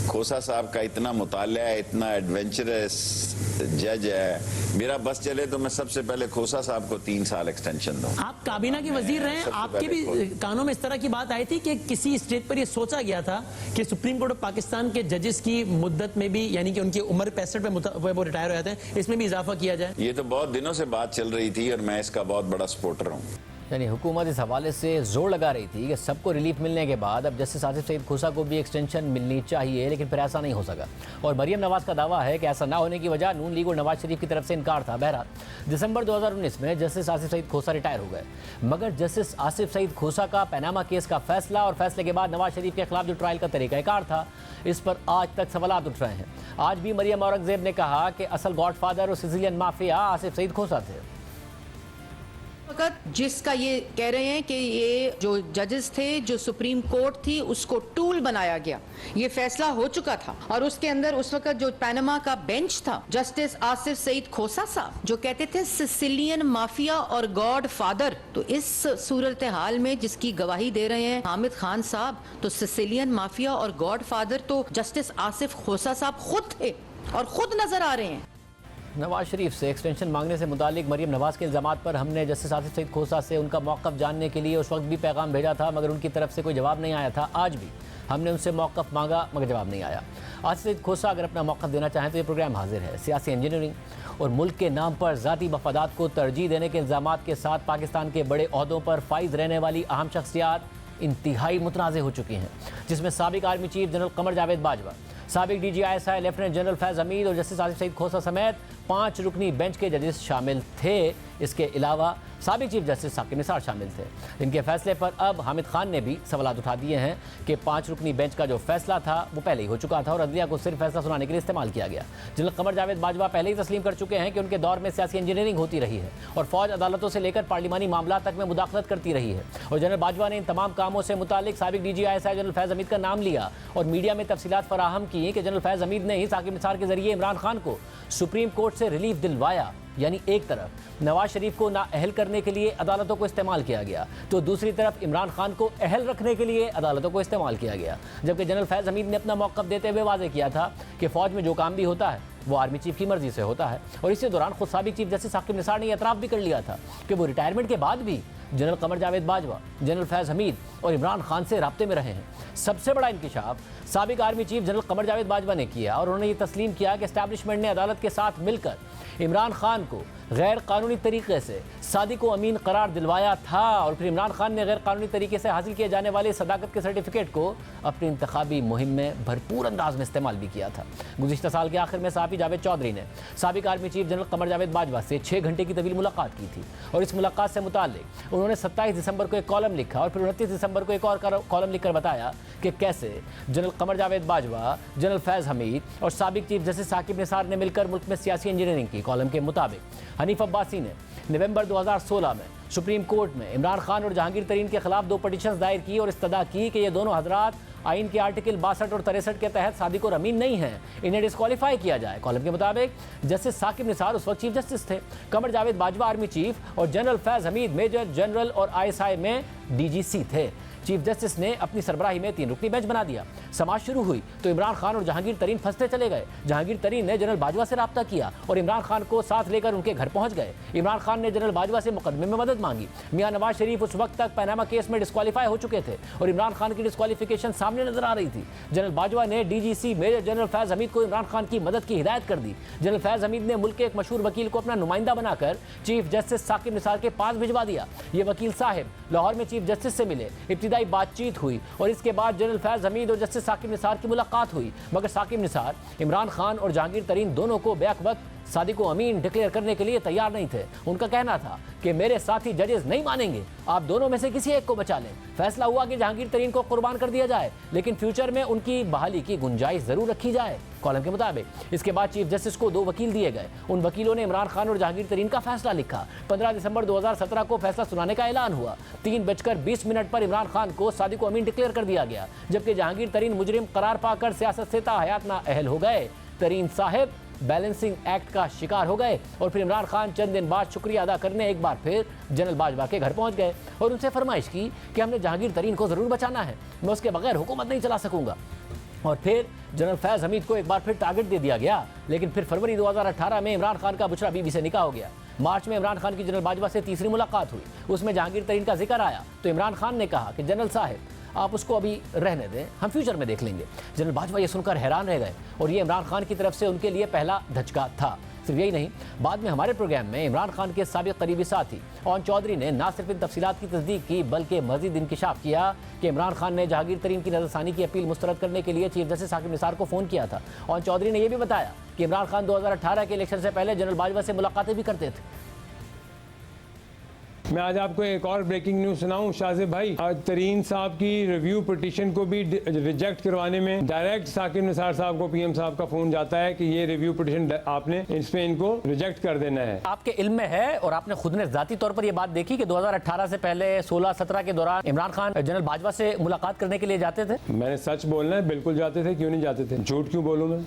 Speaker 12: खोसा साहब का इतना मुताला है, इतना एडवेंचरस जज है, मेरा बस चले तो मैं सबसे पहले खोसा साहब को 3 साल एक्सटेंशन दूँ।
Speaker 13: आप काबीना के वजीर रहे, आपके भी कानों में इस तरह की बात आई थी कि किसी स्टेज पर यह सोचा गया था कि सुप्रीम कोर्ट ऑफ पाकिस्तान के जजेस की मुद्दत में भी, यानी कि उनकी उम्र 65 पे वो रिटायर हो जाते हैं, इसमें भी इजाफा किया जाए।
Speaker 12: ये तो बहुत दिनों से बात चल रही थी और मैं इसका बहुत बड़ा सपोर्टर हूँ।
Speaker 1: यानी हुकूमत इस हवाले से जोर लगा रही थी कि सबको रिलीफ मिलने के बाद अब जस्टिस आसिफ सईद खोसा को भी एक्सटेंशन मिलनी चाहिए, लेकिन फिर ऐसा नहीं हो सका। और मरियम नवाज का दावा है कि ऐसा ना होने की वजह नून लीग और नवाज शरीफ की तरफ से इनकार था। बहरहाल दिसंबर 2019 में जस्टिस आसिफ सईद खोसा रिटायर हो गए, मगर जस्टिस आसिफ सईद खोसा का पनामा केस का फैसला और फैसले के बाद नवाज शरीफ के खिलाफ जो ट्रायल का तरीकाकार था, इस पर आज तक सवाल उठ रहे हैं। आज भी मरियम औरंगजेब ने कहा कि असल गॉडफादर और सिसिलियन माफिया आसिफ सईद खोसा थे।
Speaker 14: जिसका ये कह रहे हैं कि ये जो जजेस थे, जो सुप्रीम कोर्ट थी, उसको टूल बनाया गया। ये फैसला हो चुका था और उसके अंदर उस वक्त जो पनामा का बेंच था, जस्टिस आसिफ सईद खोसा साहब जो कहते थे सिसिलियन माफिया और गॉड फादर, तो इस सूरत हाल में जिसकी गवाही दे रहे हैं हामिद खान साहब, तो सिसिलियन माफिया और गॉड फादर तो जस्टिस आसिफ खोसा साहब खुद थे और खुद नजर आ रहे हैं।
Speaker 1: नवाज शरीफ से एक्सटेंशन मांगने से मुतालिक मरियम नवाज के इल्ज़ामात पर हमने जस्टिस आसिफ सईद खोसा से उनका मौक़िफ़ जानने के लिए उस वक्त भी पैगाम भेजा था, मगर उनकी तरफ से कोई जवाब नहीं आया था। आज भी हमने उनसे मौक़िफ़ मांगा मगर जवाब नहीं आया। आसिफ सईद खोसा अगर अपना मौक़िफ़ देना चाहें तो ये प्रोग्राम हाजिर है। सियासी इंजीनियरिंग और मुल्क के नाम पर ज़ाती मफादात को तरजीह देने के इल्ज़ामात के साथ पाकिस्तान के बड़े ओहदों पर फाइज रहने वाली अहम शख्सियात इंतहाई मुतनाज़ हो चुकी हैं, जिसमें साबिक army chief general Qamar Javed Bajwa, साबिक DGI लेफ्टिनेंट जनरल फैज़ हमीद और जस्टिस आसिफ सईद खोसा समेत 5 रुकनी बेंच के जजेस शामिल थे। इसके अलावा साबिक चीफ जस्टिस साकिब निसार शामिल थे। इनके फैसले पर अब हामिद खान ने भी सवाल उठा दिए हैं कि 5 रुकनी बेंच का जो फैसला था वो पहले ही हो चुका था और अदलिया को सिर्फ फैसला सुनाने के लिए इस्तेमाल किया गया। जनरल कमर जावेद बाजवा पहले ही तस्लीम कर चुके हैं कि उनके दौर में सियासी इंजीनियरिंग होती रही है और फौज अदालतों से लेकर पार्लिमानी मामला तक में मुदाखलत करती रही है। और जनरल बाजवा ने इन तमाम कामों से मुतालिक साबिक DGI जनरल फैज़ हमीद का नाम लिया और मीडिया में तफसीलात फराहम की कि जनरल फैज़ हमीद ने ही साकिब निसार के जरिए इमरान खान को सुप्रीम कोर्ट से रिलीफ दिलवाया। यानी एक तरफ नवाज शरीफ को नाअहल करने के लिए अदालतों को इस्तेमाल किया गया, तो दूसरी तरफ इमरान खान को अहल रखने के लिए अदालतों को इस्तेमाल किया गया। जबकि जनरल फैज़ हमीद ने अपना मौक़िफ़ देते हुए वाज़ेह किया था कि फ़ौज में जो काम भी होता है वो आर्मी चीफ की मर्जी से होता है। और इसी दौरान खुद साबिक चीफ जस्टिस साकिब निसार ने एतराफ़ भी कर लिया था कि वो रिटायरमेंट के बाद भी जनरल कमर जावेद बाजवा, जनरल फैज़ हमीद और इमरान खान से राब्ते में रहे हैं। सबसे बड़ा इंकिशाफ साबिक army chief general Qamar Javed Bajwa ने किया और उन्होंने ये तस्लीम किया कि एस्टैब्लिशमेंट ने अदालत के साथ मिलकर इमरान खान को गैर कानूनी तरीके से सादिक व अमीन करार दिलवाया था और फिर इमरान खान ने गैर कानूनी तरीके से हासिल किए जाने वाले सदाकत के सर्टिफिकेट को अपनी इंतखाबी मुहिम में भरपूर अंदाज में इस्तेमाल भी किया था। गुज़िश्ता साल के आखिर में सहाफ़ी जावेद चौधरी ने साबिक army chief general Qamar Javed Bajwa से 6 घंटे की तवील मुलाकात की थी और इस मुलाकात से मुताल्लिक उन्होंने 27 दिसंबर को एक कॉलम लिखा और फिर 29 दिसंबर को एक और कॉलम लिखकर बताया कि कैसे जनरल कमर जावेद बाजवा, जनरल फैज़ हमीद और साबिक चीफ जस्टिस साकिब निसार ने मिलकर मुल्क में सियासी इंजीनियरिंग की। कॉलम के मुताबिक हनीफ अब्बासी ने नवंबर 2016 में सुप्रीम कोर्ट में इमरान खान और जहांगीर तरीन के खिलाफ 2 पिटीशंस दायर की और इस्तदा की कि ये दोनों हजरात आइन के आर्टिकल 62 और 63 के तहत सादिक और अमीन नहीं हैं, इन्हें डिस्क्वालीफाई किया जाए। कॉलम के मुताबिक जस्टिस साकिब निसार उस वक्त चीफ जस्टिस थे, कमर जावेद बाजवा आर्मी चीफ और जनरल फैज़ हमीद मेजर जनरल और ISI में DGC थे। चीफ जस्टिस ने अपनी सरबराही में 3 रुकनी बेंच बना दिया। समाज शुरू हुई तो इमरान खान और जहांगीर तरीन फंसते चले गए। जहांगीर तरीन ने जनरल बाजवा से रब्ता किया और इमरान खान को साथ लेकर उनके घर पहुंच गए। इमरान खान ने जनरल बाजवा से मुकदमे में मदद मांगी। मियां नवाज शरीफ उस वक्त तक पनामा केस में डिस्क्वालीफाई हो चुके थे और इमरान खान की डिस्क्वालिफिकेशन सामने नजर आ रही थी। जनरल बाजवा ने DGC मेजर जनरल फैज़ हमीद को इमरान खान की मदद की हिदायत कर दी। जनरल फैज़ हमीद ने मुल्क के एक मशहूर वकील को अपना नुमाइंदा बनाकर चीफ जस्टिस साकिब निसार के पास भिजवा दिया। ये वकील साहब लाहौर में चीफ जस्टिस से मिले, इब्तिदाई बातचीत हुई और इसके बाद जनरल फैज़ हमीद और जस्टिस साकिब निसार की मुलाकात हुई। मगर साकिब निसार इमरान खान और जहांगीर तरीन दोनों को बैक वक्त सादिक व अमीन डिक्लेयर करने के लिए तैयार नहीं थे। उनका कहना था कि मेरे साथी जजेस नहीं मानेंगे, आप दोनों में से किसी एक को बचा लें। फैसला हुआ कि जहांगीर तरीन को कुर्बान कर दिया जाए, लेकिन फ्यूचर में उनकी बहाली की गुंजाइश जरूर रखी जाए। कॉलम के मुताबिक इसके बाद चीफ जस्टिस को 2 वकील दिए गए। उन वकीलों ने इमरान खान और जहांगीर तरीन का फैसला लिखा। 15 दिसंबर 2017 को फैसला सुनाने का ऐलान हुआ। 3:20 पर इमरान खान को सादिक व अमीन डिक्लेयर कर दिया गया, जबकि जहांगीर तरीन मुजरिम करार पाकर सियासत से ताहयात नाअहल हो गए। तरीन साहब बैलेंसिंग एक्ट का शिकार हो गए और फिर इमरान खान चंद दिन बाद शुक्रिया अदा करने एक बार फिर जनरल बाजवा के घर पहुंच गए और उनसे फरमाइश की कि हमने जहांगीर तरीन को ज़रूर बचाना है, मैं उसके बगैर हुकूमत नहीं चला सकूंगा। और फिर जनरल फैज़ हमीद को एक बार फिर टारगेट दे दिया गया। लेकिन फिर फरवरी 2018 में इमरान खान का बुशरा बीबी से निकाह हो गया। मार्च में इमरान खान की जनरल बाजवा से तीसरी मुलाकात हुई, उसमें जहांगीर तरीन का जिक्र आया तो इमरान खान ने कहा कि जनरल साहब आप उसको अभी रहने दें, हम फ्यूचर में देख लेंगे। जनरल बाजवा ये सुनकर हैरान रह गए और ये इमरान खान की तरफ से उनके लिए पहला धचका था। सिर्फ यही नहीं, बाद में हमारे प्रोग्राम में इमरान खान के साबिक करीबी साथी ओन चौधरी ने न सिर्फ इन तफसीलात की तस्दीक की बल्कि मजीद इंकिशाफ किया कि इमरान खान ने जहांगीर तरीन की नजरसानी की अपील मुस्तरद करने के लिए चीफ जस्टिस साकिब निसार को फ़ोन किया था। ओन चौधरी ने यह भी बताया कि इमरान खान 2018 के इलेक्शन से पहले जनरल बाजवा से मुलाकातें भी करते थे।
Speaker 5: मैं आज आपको एक और ब्रेकिंग न्यूज सुनाऊं शाहज़ेब भाई, आज तरीन साहब की रिव्यू पिटीशन को भी रिजेक्ट करवाने में डायरेक्ट साकिब निसार साहब को पीएम साहब का फोन जाता है कि ये रिव्यू पिटीशन आपने इस पे इनको रिजेक्ट कर देना है।
Speaker 1: आपके इल्म में है और आपने खुद ने जाती तौर पर यह बात देखी कि 2018 से पहले 16-17 के दौरान इमरान खान जनरल बाजवा से मुलाकात करने के लिए जाते थे?
Speaker 5: मैंने सच बोलना है, बिल्कुल जाते थे, क्यों नहीं जाते थे, झूठ क्यों बोलूं मैं।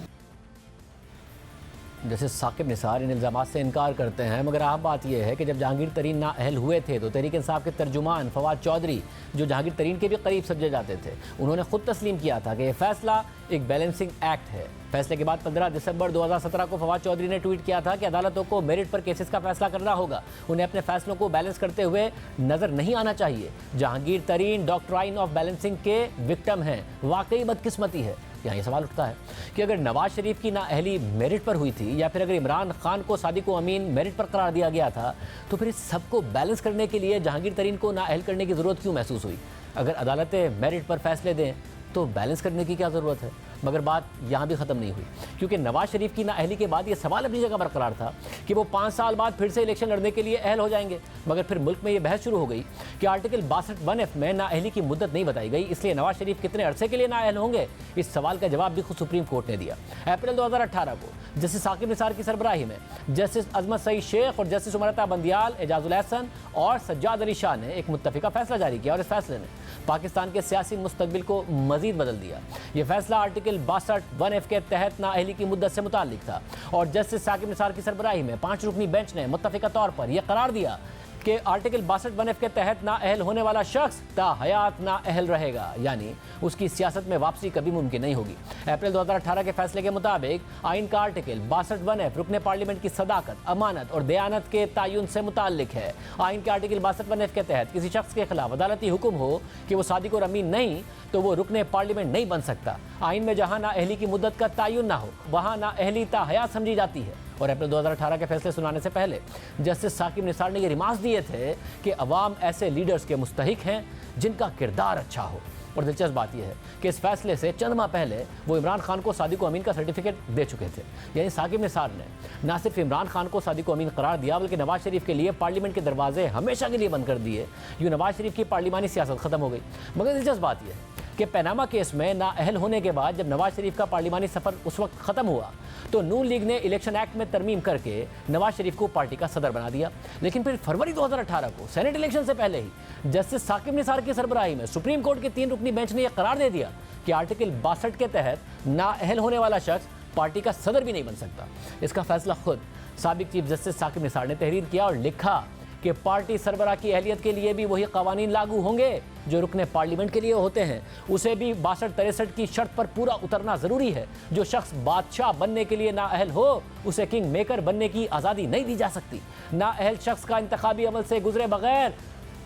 Speaker 1: जैसे साकिब निसार इन इल्ज़ामात से इनकार करते हैं, मगर अहम बात यह है कि जब जहांगीर तरीन नाअहल हुए थे तो तहरीक इंसाफ के तर्जुमान फवाद चौधरी, जो जहांगीर तरीन के भी करीब समझे जाते थे, उन्होंने खुद तस्लीम किया था कि यह फैसला एक बैलेंसिंग एक्ट है। फैसले के बाद 15 दिसंबर 2017 को फवाद चौधरी ने ट्वीट किया था कि अदालतों को मेरिट पर केसेस का फैसला करना होगा, उन्हें अपने फैसलों को बैलेंस करते हुए नजर नहीं आना चाहिए। जहांगीर तरीन डॉक्ट्राइन ऑफ बैलेंसिंग के विक्टिम हैं। वाकई बदकिस्मती है। यहाँ ये सवाल उठता है कि अगर नवाज शरीफ की नाअहली मेरिट पर हुई थी या फिर अगर इमरान खान को सादिक अमीन मेरिट पर करार दिया गया था, तो फिर इस सबको बैलेंस करने के लिए जहांगीर तरीन को नाअहल करने की ज़रूरत क्यों महसूस हुई? अगर अदालतें मेरिट पर फैसले दें तो बैलेंस करने की क्या ज़रूरत है? मगर बात यहाँ भी ख़त्म नहीं हुई, क्योंकि नवाज शरीफ की नाअहली के बाद ये सवाल अपनी जगह बरकरार था कि वो 5 साल बाद फिर से इलेक्शन लड़ने के लिए अहल हो जाएंगे। मगर फिर मुल्क में ये बहस शुरू हो गई कि आर्टिकल 62(1)(f) में नाअहली की मुद्दत नहीं बताई गई, इसलिए नवाज शरीफ कितने अरसे के लिए नाअहल होंगे? इस सवाल का जवाब भी खुद सुप्रीम कोर्ट ने दिया। अप्रैल 2018 को जस्टिस साकिब निसार की सरबराही में जस्टिस अजमत सईद शेख और जस्टिस उमरता बंदियाल, एजाजुल एहसन और सज्जाद अली शाह ने एक मुत्तफ़िका फैसला जारी किया और इस फैसले ने पाकिस्तान के सियासी मुस्तकबिल को मजीद बदल दिया। यह फैसला आर्टिकल 62(1)(f) के तहत नाअहली की मुद्दत से मुताल्लिक था और जस्टिस साकिब निसार की सरबराही में 5 रुकनी बेंच ने मुत्तफ़िका तौर पर यह करार दिया कि आर्टिकल 62(1)(f) के तहत नाअहल होने वाला शख्स ताहयात नाअहल रहेगा, यानी उसकी सियासत में वापसी कभी मुमकिन नहीं होगी। अप्रैल 2018 के फैसले के मुताबिक आइन का आर्टिकल 62(1)(f) रुकने पार्लियामेंट की सदाकत, अमानत और दयानत के तयन से मुताल्लिक है। आइन के आर्टिकल 62(1)(f) के तहत किसी शख्स के खिलाफ अदालती हुक्म हो कि वो सादिक और अमीन नहीं तो वो रुकने पार्लियामेंट नहीं बन सकता। आइन में जहाँ नाअहली की मुद्दत का तयन ना हो वहाँ नाअहली ताहयात समझी जाती है। और अप्रैल 2018 के फैसले सुनाने से पहले जस्टिस साकिब निसार ने ये रिमार्क्स दिए थे कि अवाम ऐसे लीडर्स के मुस्तहिक हैं जिनका किरदार अच्छा हो। और दिलचस्प बात यह है कि इस फैसले से चंद माह पहले वो इमरान खान को सादिक अमीन का सर्टिफिकेट दे चुके थे। यानी साकिब निसार ने न सिर्फ इमरान खान को सादिक अमीन करार दिया बल्कि नवाज शरीफ के लिए पार्लियामेंट के दरवाजे हमेशा के लिए बंद कर दिए। यूँ नवाज शरीफ की पार्लिमानी सियासत खत्म हो गई। मगर दिलचस्प बात यह है कि पनामा केस में नाअहल होने के बाद जब नवाज शरीफ का पार्लिमानी सफर उस वक्त खत्म हुआ तो नून लीग ने इलेक्शन एक्ट में तरमीम करके नवाज शरीफ को पार्टी का सदर बना दिया। लेकिन फिर फरवरी 2018 को सेनेट इलेक्शन से पहले ही जस्टिस साकिब निसार की सरबराही में सुप्रीम कोर्ट के 3 रुकनी बेंच ने यह करार दे दिया कि आर्टिकल 62 के तहत नाअहल होने वाला शख्स पार्टी का सदर भी नहीं बन सकता। इसका फैसला खुद साबिक चीफ जस्टिस साकिब निसार ने तहरीर किया और लिखा कि पार्टी सरबराह की अहलियत के लिए भी वही कवानीन लागू होंगे जो रुकने पार्लियामेंट के लिए होते हैं। उसे भी 62-63 की शर्त पर पूरा उतरना ज़रूरी है। जो शख्स बादशाह बनने के लिए नाअहल हो उसे किंग मेकर बनने की आज़ादी नहीं दी जा सकती। नाअहल शख्स का इंतखाबी अमल से गुजरे बगैर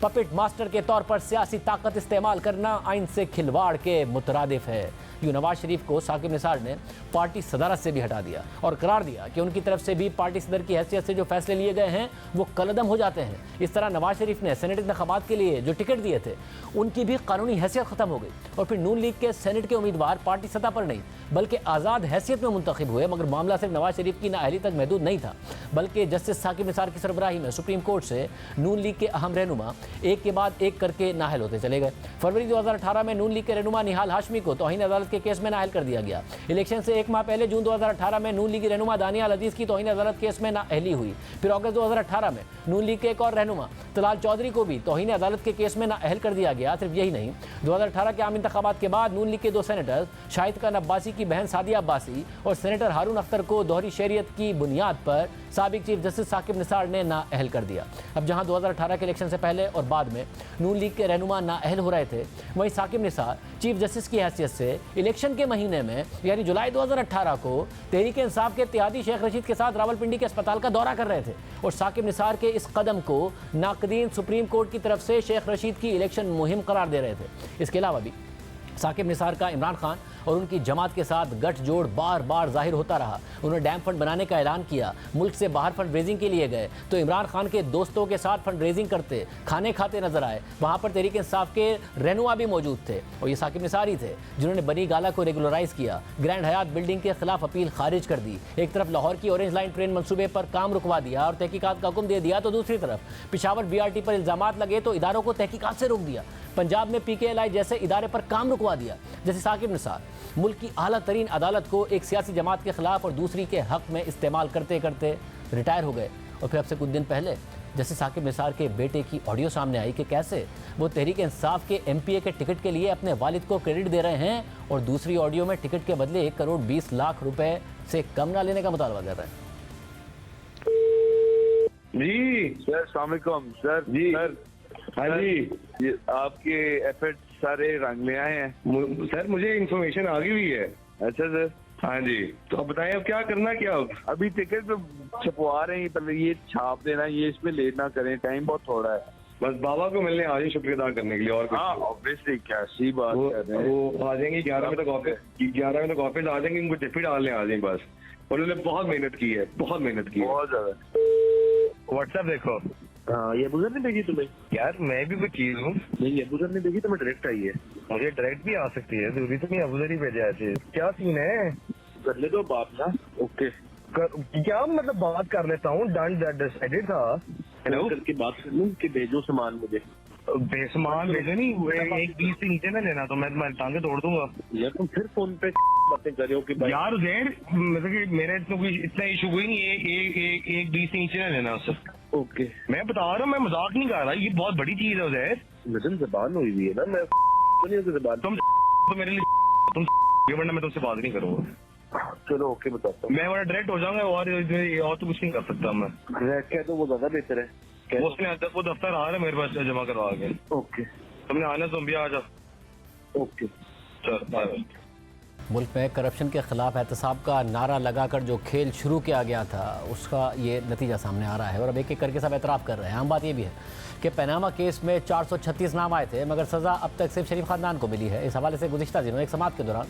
Speaker 1: पपेट मास्टर के तौर पर सियासी ताकत इस्तेमाल करना आइन से खिलवाड़ के मुतरादिफ है। यूँ नवाज शरीफ को साकिब निसार ने पार्टी सदारत से भी हटा दिया और करार दिया कि उनकी तरफ से भी पार्टी सदर की हैसियत से जो फैसले लिए गए हैं वो कलअदम हो जाते हैं। इस तरह नवाज शरीफ ने सेनेट इंतखाबात के लिए जो टिकट दिए थे उनकी भी कानूनी हैसियत ख़त्म हो गई और फिर नून लीग के सेनेट के उम्मीदवार पार्टी सतह पर नहीं बल्कि आज़ाद हैसियत में मुंतखब हुए। मगर मामला सिर्फ नवाज शरीफ की नाअहली तक महदूद नहीं था बल्कि जस्टिस साकिब निसार की सरबराही में सुप्रीम कोर्ट से नून लीग के अहम रहनुमा एक के बाद एक करके नाअहल होते चले गए। फरवरी 2018 में नून लीग के रहनुमा निहाल हाशमी को तौहीन अदालत के केस में नाअहल कर दिया गया। इलेक्शन से 1 माह पहले जून 2018 में नून लीग की रहनुमा दानियाल अजीज की तौहीन अदालत केस में नाअहली हुई। फिर अगस्त 2018 में नून लीग के एक और रहनुमा तलाल चौधरी को भी तौहीन अदालत के केस में नाअहल कर दिया गया। सिर्फ यही नहीं, 2018 के आम इंतखाबात के बाद नून लीग के 2 सेनेटर शाहिद खान अब्बासी की बहन सादिया अब्बासी और सेनेटर हारून अख्तर को दोहरी शरीयत की बुनियाद पर साबिक चीफ जस्टिस साकिब निसार ने नाअहल कर दिया। अब जहां 2018 के इलेक्शन से पहले और बाद में नून लीग के रहनुमा नाअहल हो रहे थे, वहीं साकिब निसार चीफ जस्टिस की हैसियत से इलेक्शन के महीने में यानी जुलाई 2018 को तहरीक इंसाफ के इत्तेहादी शेख रशीद के साथ रावलपिंडी के अस्पताल का दौरा कर रहे थे और साकिब निसार के इस कदम को नाकदीन सुप्रीम कोर्ट की तरफ से शेख रशीद की इलेक्शन मुहिम करार दे रहे थे। इसके अलावा भी साकिब निसार का इमरान खान और उनकी जमात के साथ गठजोड़ बार बार जाहिर होता रहा। उन्होंने डैम फंड बनाने का ऐलान किया, मुल्क से बाहर फंड रेजिंग के लिए गए तो इमरान खान के दोस्तों के साथ फंड रेजिंग करते, खाने खाते नजर आए। वहाँ पर तहरीक इंसाफ के रहनुमा भी मौजूद थे और ये साकिब निसार ही थे जिन्होंने बनी गाला को रेगुलराइज किया, ग्रैंड हयात बिल्डिंग के खिलाफ अपील खारिज कर दी। एक तरफ लाहौर की ऑरेंज लाइन ट्रेन मंसूबे पर काम रुकवा दिया और तहकीकात का हुक्म दे दिया, तो दूसरी तरफ पिशावर BRT पर इल्जामात लगे तो इदारों को तहकीकात से रोक दिया। पंजाब में PKLI जैसे इदारे पर काम रुकवा दिया। जैसे साकिब निसार मुल्क की आला तरीन अदालत को एक सियासी जमात के खिलाफ और दूसरी के हक में इस्तेमाल करते करते रिटायर हो गए। और फिर अब से कुछ दिन पहले जैसे साकिब निसार के बेटे की ऑडियो सामने आई कि कैसे वो तहरीक इंसाफ के MPA के टिकट के लिए अपने वालिद को क्रेडिट दे रहे हैं और दूसरी ऑडियो में टिकट के बदले 1 करोड़ 20 लाख रुपए से कम ना लेने का मुतालबा कर रहे हैं।
Speaker 15: जी सर, अस्सलाम वालेकुम सर। जी सर, हाँ जी, ये आपके एफर्ट सारे रंग ले आए हैं सर। मुझे इन्फॉर्मेशन आ गई हुई है। अच्छा सर, हाँ जी, तो अब बताएं अब क्या करना, क्या अभी टिकट तो छपवा रहे हैं, पहले ये छाप देना, ये इसमें लेट ना करें, टाइम बहुत थोड़ा है। बस बाबा को मिलने आ जाए शुक्रिया अदा करने के लिए। और हाँ ऑब्वियसली, क्या सी बात कर रहे हैं। वो आ जाएंगे 11 बजे तक ऑफिस, 11 बजे तक ऑफिस आ जाएंगे, उनको टिफिन डालने आ जाएंगे बस। और उन्होंने बहुत मेहनत की है, बहुत मेहनत की है, बहुत ज्यादा। व्हाट्सएप देखो। हाँ, ये बुजुर्ग ने भेजी तुम्हें? यार मैं भी कोई चीज हूँ। नहीं, ये बुजुर्ग ने भेजी, तुम्हें डायरेक्ट आई है। मुझे डायरेक्ट भी आ सकती है, जरूरी तो नहीं अबूजर ही भेजा है। क्या सीन है? कर ले दो बात ना। ओके, क्या मतलब बात कर लेता हूँ, डन डिसाइडेड था। हेलो, करके बात कर लूँ कि भेजो सामान मुझे। सामान भेजो नहीं, 1:20 से नीचे ना लेना तो मैं तुम्हारी टांगे तोड़ दूंगा। यार तुम फिर फोन पे बातें कर रहे हो कि यार उजैर, मतलब कि मेरे तो कोई इतना इशू हुई नहीं है, 1:20 से नीचे ना लेना उससे। ओके, मैं बता रहा हूँ, मैं मजाक नहीं कर रहा, ये बहुत बड़ी चीज है उजैर। मेरी जबान हुई हुई है ना, मैं जबान तुम तो मेरे लिए तुम, वरना मैं तुमसे बात नहीं करूँगा। चलो ओके, बताता हूँ मैं, वरना डायरेक्ट हो जाऊंगा और तो कुछ नहीं कर सकता मैं। डायरेक्ट कह दो, वो ज्यादा बेहतर है। उसने वो दफ्तर आ रहा है मेरे पास जमा करवा के। ओके, तुमने आना, तुम भी आ जाओ। ओके चलो बाय।
Speaker 1: मुल्क में करप्शन के खिलाफ एहतसाब का नारा लगाकर जो खेल शुरू किया गया था उसका ये नतीजा सामने आ रहा है और अब एक एक करके सब एतराफ़ कर रहे हैं। आम बात ये भी है कि पनामा केस में 436 नाम आए थे मगर सज़ा अब तक सिर्फ शरीफ ख़ानदान को मिली है। इस हवाले से गुज़िश्ता दिनों एक समाअत के दौरान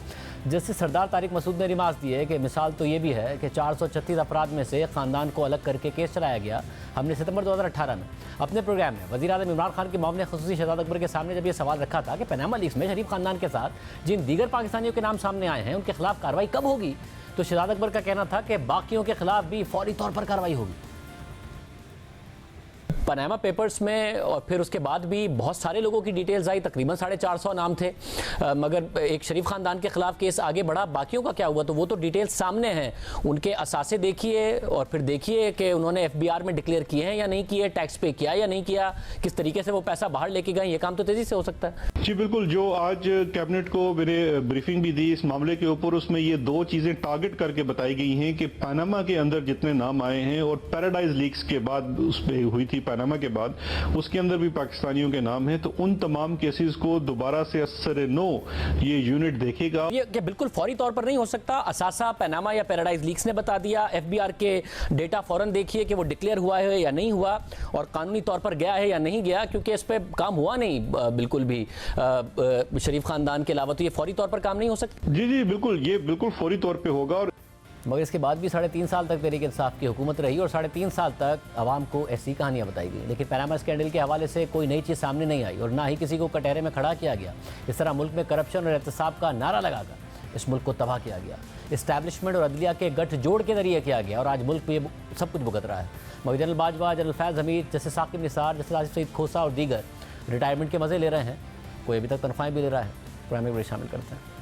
Speaker 1: जस्टिस सरदार तारिक मसूद ने रिमार्क दिए कि मिसाल तो ये भी है कि 436 अफराद में से ख़ानदान को अलग करके केस चलाया गया। हमने सितंबर 2018 में अपने प्रोग्राम में वज़ीर आज़म इमरान खान के मामले ख़ुसूसी शहजाद अकबर के सामने जब ये सवाल रखा था कि पनामा लीक्स में शरीफ ख़ानदान के साथ जिन दीगर पाकिस्तानियों के नाम सामने आए हैं उनके खिलाफ कार्रवाई कब होगी, तो शहजाद अकबर का कहना था कि बाकियों के खिलाफ भी फौरी तौर पर कार्रवाई होगी। पनामा पेपर्स में और फिर उसके बाद भी बहुत सारे लोगों की डिटेल्स आई, तकरीबन 450 नाम थे, मगर एक शरीफ ख़ानदान के ख़िलाफ़ केस आगे बढ़ा। बाकियों का क्या हुआ, तो वो तो डिटेल्स सामने हैं, उनके असासे देखिए और फिर देखिए कि उन्होंने FBR में डिक्लेयर किए हैं या नहीं किए, टैक्स पे किया या नहीं किया, किस तरीके से वो पैसा बाहर लेके गए, ये काम तो तेज़ी से हो सकता है।
Speaker 16: जी बिल्कुल, जो आज कैबिनेट को मैंने ब्रीफिंग भी दी इस मामले के ऊपर, उसमें ये दो चीज़ें टारगेट करके बताई गई हैं कि पनामा के अंदर जितने नाम आए हैं और पैराडाइज लीक्स के बाद उसमें हुई थी पनामा के बाद, उसके अंदर भी पाकिस्तानियों के नाम हैं, तो उन तमाम केसेस को दोबारा से असर नो ये यूनिट देखेगा।
Speaker 1: ये क्या बिल्कुल फौरी तौर पर नहीं हो सकता? असासा, पनामा या पैराडाइज लीक्स ने बता दिया, FBR के डेटा फौरन देखिए कि वो डिक्लेयर हुआ है या नहीं हुआ और कानूनी तौर पर गया है या नहीं गया, क्योंकि इस पर काम हुआ नहीं बिल्कुल भी शरीफ खानदान के अलावा, तो ये फौरी तौर पर काम नहीं हो सकता।
Speaker 16: जी जी बिल्कुल, ये बिल्कुल फौरी तौर पर होगा। और
Speaker 1: मगर इसके बाद भी 3.5 साल तक तहरीक इंसाफ की हुकूमत रही और 3.5 साल तक आवाम को ऐसी कहानियाँ बताई गई, लेकिन पनामा स्कैंडल के हवाले से कोई नई चीज़ सामने नहीं आई और ना ही किसी को कटहरे में खड़ा किया गया। इस तरह मुल्क में करप्शन और एहतसाब का नारा लगाकर इस मुल्क को तबाह किया गया, इस्टेब्लिशमेंट और अदलिया के गठजोड़ के जरिए किया गया और आज मुल्क में सब कुछ भुगत रहा है। मगर जनरल बाजवा, जनरल फैज़ हमीद, जैसे साकिब निसार, जैसे आसिफ सईद खोसा और दीगर रिटायरमेंट के मज़े ले रहे हैं, कोई अभी तक तनख्वाहें भी ले रहा है। प्रोग्राम में शामिल करते हैं।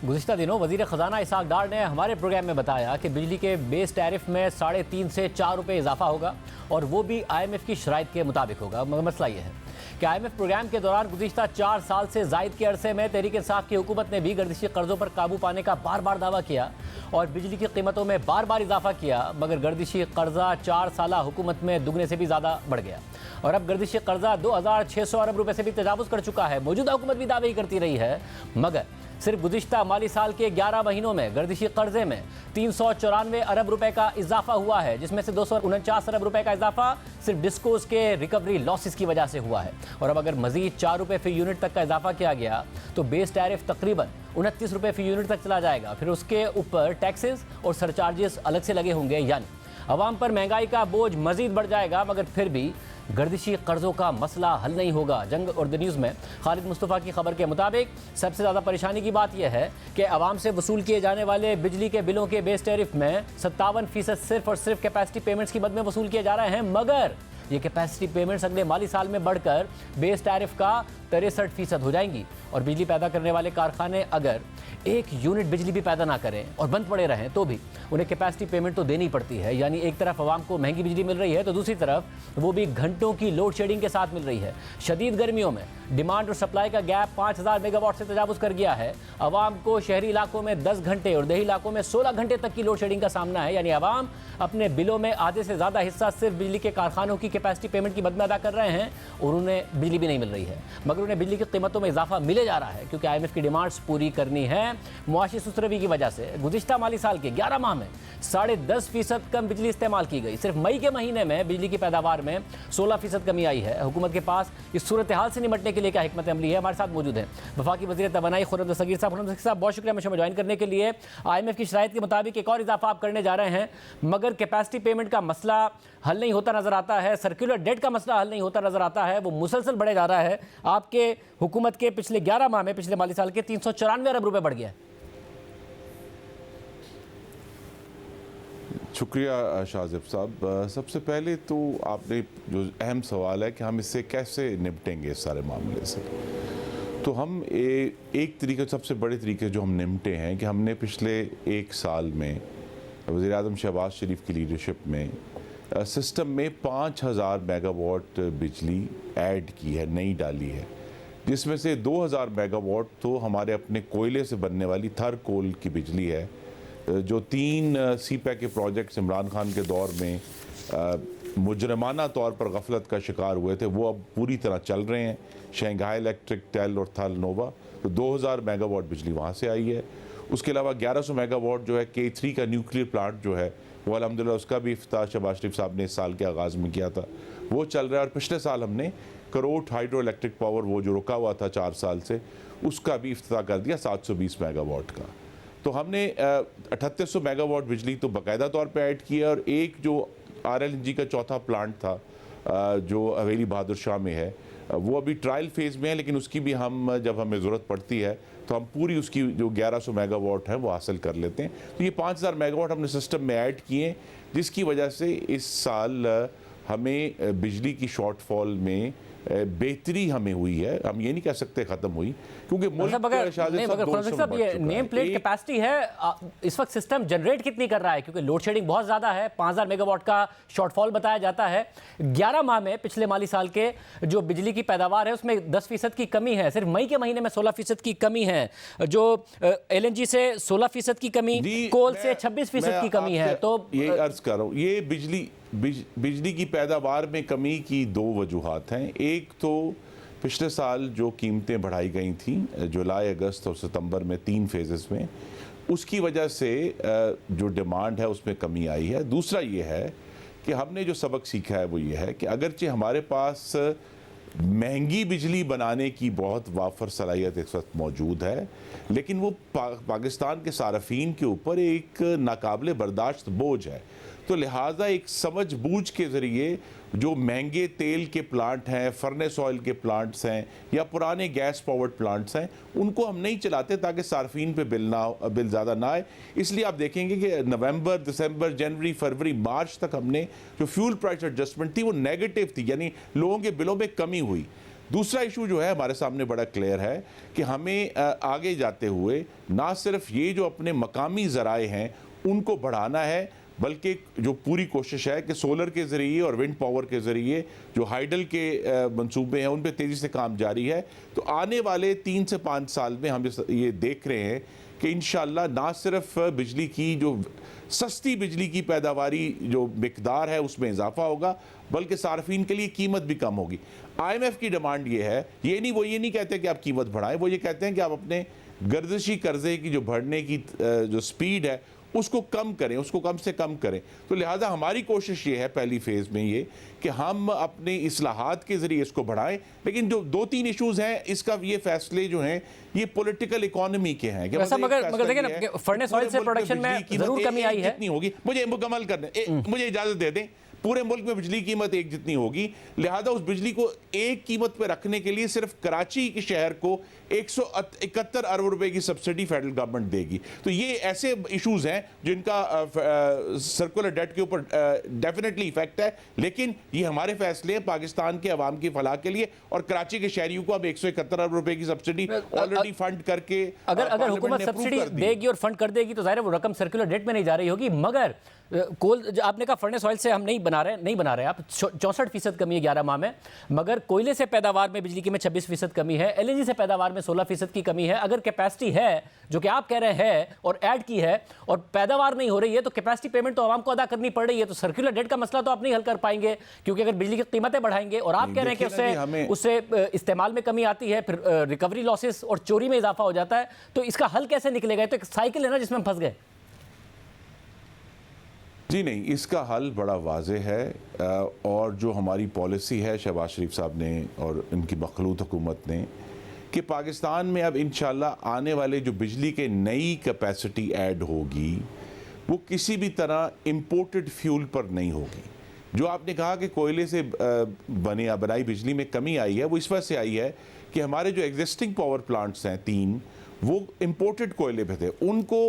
Speaker 1: गुज़िश्ता दिनों वज़ीर ख़जाना इसाक डार ने हमारे प्रोग्राम में बताया कि बिजली के बेस टैरिफ में 3.5 से 4 रुपये इजाफा होगा और वो भी IMF की शराइत के मुताबिक होगा। मगर मसला ये है कि IMF प्रोग्राम के दौरान गुज़िश्ता 4 साल से ज़ायद के अरसे में तहरीक इंसाफ की हुकूमत ने भी गर्दिशी कर्ज़ों पर काबू पाने का बार बार दावा किया और बिजली की कीमतों में बार बार इजाफा किया, मगर गर्दिशी कर्जा 4 साल हुकूमत में दुगने से भी ज़्यादा बढ़ गया और अब गर्दिशी कर्जा 2600 अरब रुपये से भी तजावुज़ कर चुका है। मौजूदा हुकूमत भी दावे ही करती रही है, मगर सिर्फ गुज़िश्ता माली साल के 11 महीनों में गर्दिशी कर्जे में 394 अरब रुपए का इजाफा हुआ है, जिसमें से 249 अरब रुपए का इजाफा सिर्फ डिस्कोज के रिकवरी लॉसेस की वजह से हुआ है। और अब अगर मजीद 4 रुपए फी यूनिट तक का इजाफा किया गया तो बेस टैरिफ तकरीबन 29 रुपए फी यूनिट तक चला जाएगा। फिर उसके ऊपर टैक्सेस और सरचार्जेस अलग से लगे होंगे, यानी अवाम पर महंगाई का बोझ मजीद बढ़ जाएगा। मगर फिर भी गर्दिशी कर्जों का मसला हल नहीं होगा। जंग और द न्यूज़ में खालिद मुस्तफ़ा की खबर के मुताबिक सबसे ज़्यादा परेशानी की बात यह है कि आवाम से वसूल किए जाने वाले बिजली के बिलों के बेस टैरिफ में 57% सिर्फ और सिर्फ कैपेसिटी पेमेंट्स की मद में वसूल किए जा रहे हैं। मगर ये कैपेसिटी पेमेंट्स अगले माली साल में बढ़कर बेस टैरिफ का 63% हो जाएंगी। और बिजली पैदा करने वाले कारखाने अगर 1 यूनिट बिजली भी पैदा ना करें और बंद पड़े रहें तो भी उन्हें कैपेसिटी पेमेंट तो देनी पड़ती है। यानी एक तरफ आवाम को महंगी बिजली मिल रही है तो दूसरी तरफ वो भी घंटों की लोड शेडिंग के साथ मिल रही है। शदीद गर्मियों में डिमांड और सप्लाई का गैप 5000 मेगावाट से तजावुज़ कर गया है। आवाम को शहरी इलाकों में 10 घंटे और देही इलाकों में 16 घंटे तक की लोड शेडिंग का सामना है। यानी आवाम अपने बिलों में आधे से ज़्यादा हिस्सा सिर्फ बिजली के कारखानों की कैपेसिटी पेमेंट की मद में अदा कर रहे हैं और उन्हें बिजली भी नहीं मिल रही है। मगर उन्हें बिजली की कीमतों में इजाफा मिले जा रहा है क्योंकि IMF की डिमांड्स पूरी करनी है। मुआशी सुसरवी की वजह से गुज़िश्ता माली साल के 11 माह में 10.5% कम बिजली इस्तेमाल की गई। सिर्फ मई के महीने में बिजली की पैदावार में 16% कमी आई है। हुकूमत के पास इस सूरत हाल से निपटने के लिए क्या हिकमत अमली है? हमारे साथ मौजूद हैं वफाकी वज़ीर तवानाई खुर्रम सगीर साहब। खुर्रम सगीर साहब, बहुत शुक्रिया मुझे ज्वाइन करने के लिए। IMF की शराइत के मुताबिक एक और इजाफा आप करने जा रहे हैं, मगर कैपेसिटी पेमेंट का मसला हल नहीं होता नजर आता है, सर्कुलर डेट का मसला हल नहीं होता नजर आता है, वो मुसलसल बढ़े जा रहा है। आपके हुकूमत के पिछले 11 माह में पिछले माली साल के 394 अरब रुपए बढ़ गया।
Speaker 17: शुक्रिया शाहज़ेब साहब। सबसे पहले तो आपने जो अहम सवाल है कि हम इससे कैसे निपटेंगे इस सारे मामले से, तो हम एक तरीके, सबसे बड़े तरीके जो हम निपटे हैं कि हमने पिछले 1 साल में वज़ीर आज़म शहबाज शरीफ की लीडरशिप में सिस्टम में 5000 मेगावाट बिजली ऐड की है, नई डाली है, जिसमें से 2000 मेगावाट तो हमारे अपने कोयले से बनने वाली थर कोल की बिजली है। जो 3 CPEC के प्रोजेक्ट्स इमरान खान के दौर में मुजरमाना तौर पर गफलत का शिकार हुए थे, वो अब पूरी तरह चल रहे हैं। शंघाई इलेक्ट्रिक, टेल और थल नोवा, तो 2000 मेगावाट बिजली वहाँ से आई है। उसके अलावा 1100 मेगावाट जो है K3 का न्यूक्लियर प्लांट जो है वो अल्हम्दुलिल्लाह उसका भी इफ्तिताह शहबाज शरीफ साहब ने इस साल के आगाज़ में किया था, वो चल रहा है। और पिछले साल हमने करोट हाइड्रो इलेक्ट्रिक पावर, वो जो रुका हुआ था 4 साल से, उसका भी इफ्तिताह कर दिया 720 मेगावाट का। तो हमने 3800 मेगावाट बिजली तो बाकायदा तौर पे ऐड की है। और एक जो RLNG का चौथा प्लांट था जो हवेली बहादुर शाह में है, वो अभी ट्रायल फेज़ में है, लेकिन उसकी भी हम जब हमें ज़रूरत पड़ती है तो हम पूरी उसकी जो 1100 मेगावाट है वो हासिल कर लेते हैं। तो ये 5000 मेगावाट हमने सिस्टम में ऐड किए, जिसकी वजह से इस साल हमें बिजली की शॉर्टफॉल में बेहतरी हमें हुई है। हम ये नहीं कह सकते ख़त्म हुई, क्योंकि
Speaker 1: नेम प्लेट कैपेसिटी है इस वक्त सिस्टम जनरेट कितनी कर रहा है, क्योंकि लोड शेडिंग बहुत ज़्यादा है। 5000 मेगावाट का शॉर्टफॉल बताया जाता है। 11 माह में पिछले माली साल के जो बिजली की पैदावार है उसमें 10% की कमी है। सिर्फ मई के महीने में 16% की कमी है। जो LNG से 16% की कमी, कोल से 26% की कमी है। तो
Speaker 17: ये अर्ज कर रहा हूँ, ये बिजली की पैदावार में कमी की 2 वजूहात हैं। एक तो पिछले साल जो कीमतें बढ़ाई गई थी जुलाई, अगस्त और सितंबर में 3 फेजेस में, उसकी वजह से जो डिमांड है उसमें कमी आई है। दूसरा ये है कि हमने जो सबक सीखा है वो ये है कि अगरचे हमारे पास महंगी बिजली बनाने की बहुत वाफर सलाहियत इस वक्त मौजूद है, लेकिन वो पाकिस्तान के सारफीन के ऊपर एक नाकाबिले बर्दाश्त बोझ है। तो लिहाजा एक समझ बूझ के ज़रिए जो महंगे तेल के प्लांट हैं, फर्नेस ऑयल के प्लांट्स हैं या पुराने गैस पावर्ड प्लांट्स हैं, उनको हम नहीं चलाते ताकि सार्फिन पे बिल ज़्यादा ना आए। इसलिए आप देखेंगे कि नवंबर, दिसंबर, जनवरी, फरवरी, मार्च तक हमने जो फ्यूल प्राइस एडजस्टमेंट थी वो नेगेटिव थी, यानी लोगों के बिलों में कमी हुई। दूसरा इशू जो है हमारे सामने बड़ा क्लियर है कि हमें आगे जाते हुए ना सिर्फ ये जो अपने मकामी ज़राए हैं उनको बढ़ाना है, बल्कि जो पूरी कोशिश है कि सोलर के ज़रिए और विंड पावर के ज़रिए जो हाइडल के मंसूबे हैं उन पे तेज़ी से काम जारी है। तो आने वाले 3 से 5 साल में हम ये देख रहे हैं कि इंशाअल्लाह ना सिर्फ बिजली की जो सस्ती बिजली की पैदावारी जो मिकदार है उसमें इजाफा होगा, बल्कि सार्फिन के लिए कीमत भी कम होगी। IMF की डिमांड ये है, वो ये नहीं कहते कि आप कीमत बढ़ाएं, वो ये कहते हैं कि आप अपने गर्दिशी कर्जे की जो बढ़ने की जो स्पीड है उसको कम करें, उसको कम से कम करें। तो लिहाजा हमारी कोशिश ये है पहली फेज़ में ये कि हम अपने इस्लाहात के ज़रिए इसको बढ़ाएं, लेकिन जो 2-3 इश्यूज़ हैं इसका ये फैसले जो हैं ये पॉलिटिकल इकोनॉमी के हैं।
Speaker 1: मगर देखिए ना, फर्नेस ऑयल से प्रोडक्शन में जरूर कमी आई है।
Speaker 17: जितनी होगी, मुझे मुकम्मल करने, मुझे इजाज़त दे दें, पूरे मुल्क में बिजली कीमत एक जितनी होगी, लिहाजा उस बिजली को एक कीमत पर रखने के लिए सिर्फ कराची के शहर को 171 अरब रुपए की सब्सिडी फेडरल गवर्नमेंट देगी। तो ये ऐसे इश्यूज हैं जिनका सर्कुलर डेट के ऊपर डेफिनेटली इफेक्ट है, लेकिन ये हमारे फैसले हैं पाकिस्तान के अवाम की फलाह के लिए। और कराची के शहरियों को अब 171 अरब रुपए की सब्सिडी ऑलरेडी फंड करके
Speaker 1: अगर हुकूमत सब्सिडी देगी और फंड कर देगी तो जाहिर है वो रकम सर्कुलर डेट में नहीं जा रही होगी। मगर कोल, आपने कहा फर्नेस ऑयल से हम नहीं बना रहे आप 64% कमी है 11 माह में, मगर कोयले से पैदावार में बिजली की में 26% कमी है, एलएनजी से पैदावार में 16% की कमी है। अगर कैपेसिटी है जो कि आप कह रहे हैं और ऐड की है और पैदावार नहीं हो रही है तो कैपेसिटी पेमेंट तो आवाम को अदा करनी पड़ रही है। तो सर्कुलर डेट का मसला तो आप नहीं हल कर पाएंगे, क्योंकि अगर बिजली की कीमतें बढ़ाएंगे और आप कह रहे हैं कि उससे इस्तेमाल में कमी आती है, फिर रिकवरी लॉसेस और चोरी में इजाफा हो जाता है, तो इसका हल कैसे निकलेगा? तो एक साइकिल है ना जिसमें हम फंस गए।
Speaker 17: जी नहीं, इसका हल बड़ा वाज़ेह है और जो हमारी पॉलिसी है शहबाज शरीफ साहब ने और इनकी मखलूत हुकूमत ने कि पाकिस्तान में अब इंशाल्लाह आने वाले जो बिजली के नई कैपेसिटी ऐड होगी वो किसी भी तरह इंपोर्टेड फ्यूल पर नहीं होगी। जो आपने कहा कि कोयले से बनाई बिजली में कमी आई है, वो इस वजह से आई है कि हमारे जो एग्जिस्टिंग पावर प्लांट्स हैं 3 वो इंपोर्टेड कोयले पे थे, उनको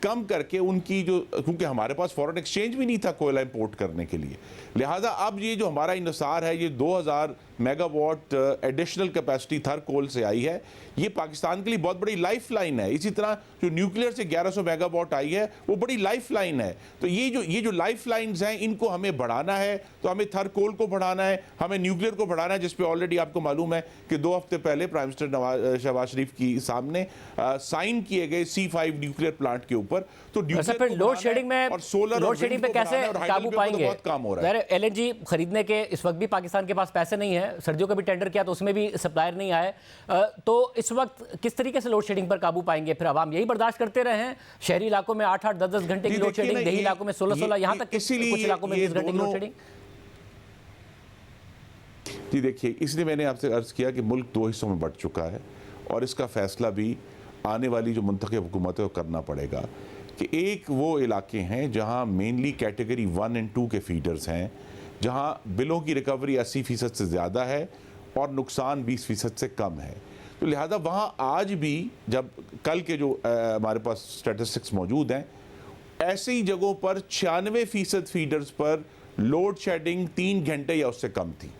Speaker 17: कम करके उनकी जो, क्योंकि हमारे पास फॉरेन एक्सचेंज भी नहीं था कोयला इंपोर्ट करने के लिए, लिहाजा अब ये जो हमारा इन्हिसार है ये 2000 मेगावाट एडिशनल कैपेसिटी थर कोल से आई है, ये पाकिस्तान के लिए बहुत बड़ी लाइफ लाइन है। इसी तरह जो न्यूक्लियर से 1100 मेगावाट आई है वो बड़ी लाइफ लाइन है। तो ये जो लाइफ लाइन्स हैं इनको हमें बढ़ाना है, तो हमें थर कोल को बढ़ाना है, हमें न्यूक्लियर को बढ़ाना है, जिसपे ऑलरेडी आपको मालूम है कि 2 हफ्ते पहले प्राइम मिनिस्टर शहबाज शरीफ की सामने साइन किए गए C5 न्यूक्लियर प्लांट के ऊपर। तो
Speaker 1: लोड शेडिंग में और सोलर लोड शेडिंग पे कैसे काबू पाएंगे?
Speaker 17: बहुत काम हो रहा है।
Speaker 1: एलएनजी खरीदने के इस वक्त भी पाकिस्तान के पास पैसे नहीं है, सर्दियों का भी टेंडर किया तो उसमें भी सप्लायर नहीं आए, तो इस वक्त किस तरीके से लोड शेडिंग पर काबू पाएंगे? फिर आवाम यही बर्दाश्त करते रहे हैं, शहरी इलाकों में 8-8 10-10 घंटे की लोड शेडिंग, देही इलाकों में 16-16, यहाँ तक कुछ इलाकों में 20 घंटे की लोड शेडिंग।
Speaker 17: जी देखिए, इसलिए मैंने आपसे अर्ज किया कि मुल्क 2 हिस्सों में बंट चुका है और इसका फैसला भी आने वाली जो मुंतखब हुकूमत है वो करना पड़ेगा कि एक वो इलाके हैं जहां मेनली कैटेगरी 1 और 2 के फीडर्स हैं, जहां बिलों की रिकवरी 80% से ज़्यादा है और नुकसान 20% से कम है। तो लिहाजा वहां आज भी, जब कल के जो हमारे पास स्टैटिस्टिक्स मौजूद हैं, ऐसी जगहों पर 96% फीडर्स पर लोड शेडिंग 3 घंटे या उससे कम थी।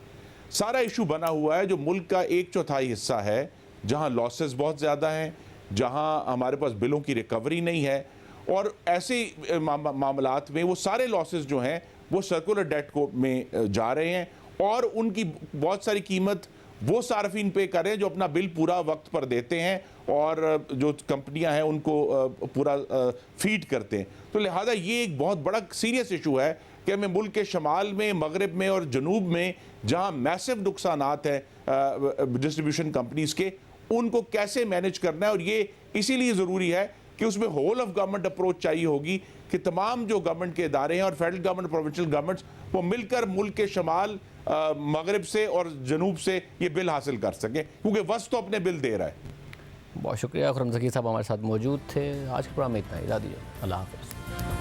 Speaker 17: सारा इशू बना हुआ है जो मुल्क का 1/4 हिस्सा है जहां लॉसेस बहुत ज़्यादा हैं, जहां हमारे पास बिलों की रिकवरी नहीं है, और ऐसे मामलात में वो सारे लॉसेस जो हैं वो सर्कुलर डेट को में जा रहे हैं और उनकी बहुत सारी कीमत वो सार्फिन पे करें जो अपना बिल पूरा वक्त पर देते हैं और जो कंपनियां हैं उनको पूरा फीड करते हैं। तो लिहाजा ये एक बहुत बड़ा सीरियस इशू है कि हमें मुल्क के शमाल में, मगरिब में और जनूब में जहां मैसिव नुकसानात हैं डिस्ट्रीब्यूशन कंपनीज के, उनको कैसे मैनेज करना है। और ये इसीलिए ज़रूरी है कि उसमें होल ऑफ गवर्नमेंट अप्रोच चाहिए होगी कि तमाम जो गवर्नमेंट के इदारे हैं और फेडरल गवर्नमेंट, प्रोविंशियल गवर्नमेंट्स, वो मिलकर मुल्क के शमाल, मगरिब से और जनूब से ये बिल हासिल कर सकें, क्योंकि वस्त तो अपने बिल दे रहा है।
Speaker 1: बहुत शुक्रिया खुर्रम ज़की साहब हमारे साथ मौजूद थे। आज के प्रोग्राम में इतना ही, इजाज़त दीजिए, अल्लाह हाफ़िज़।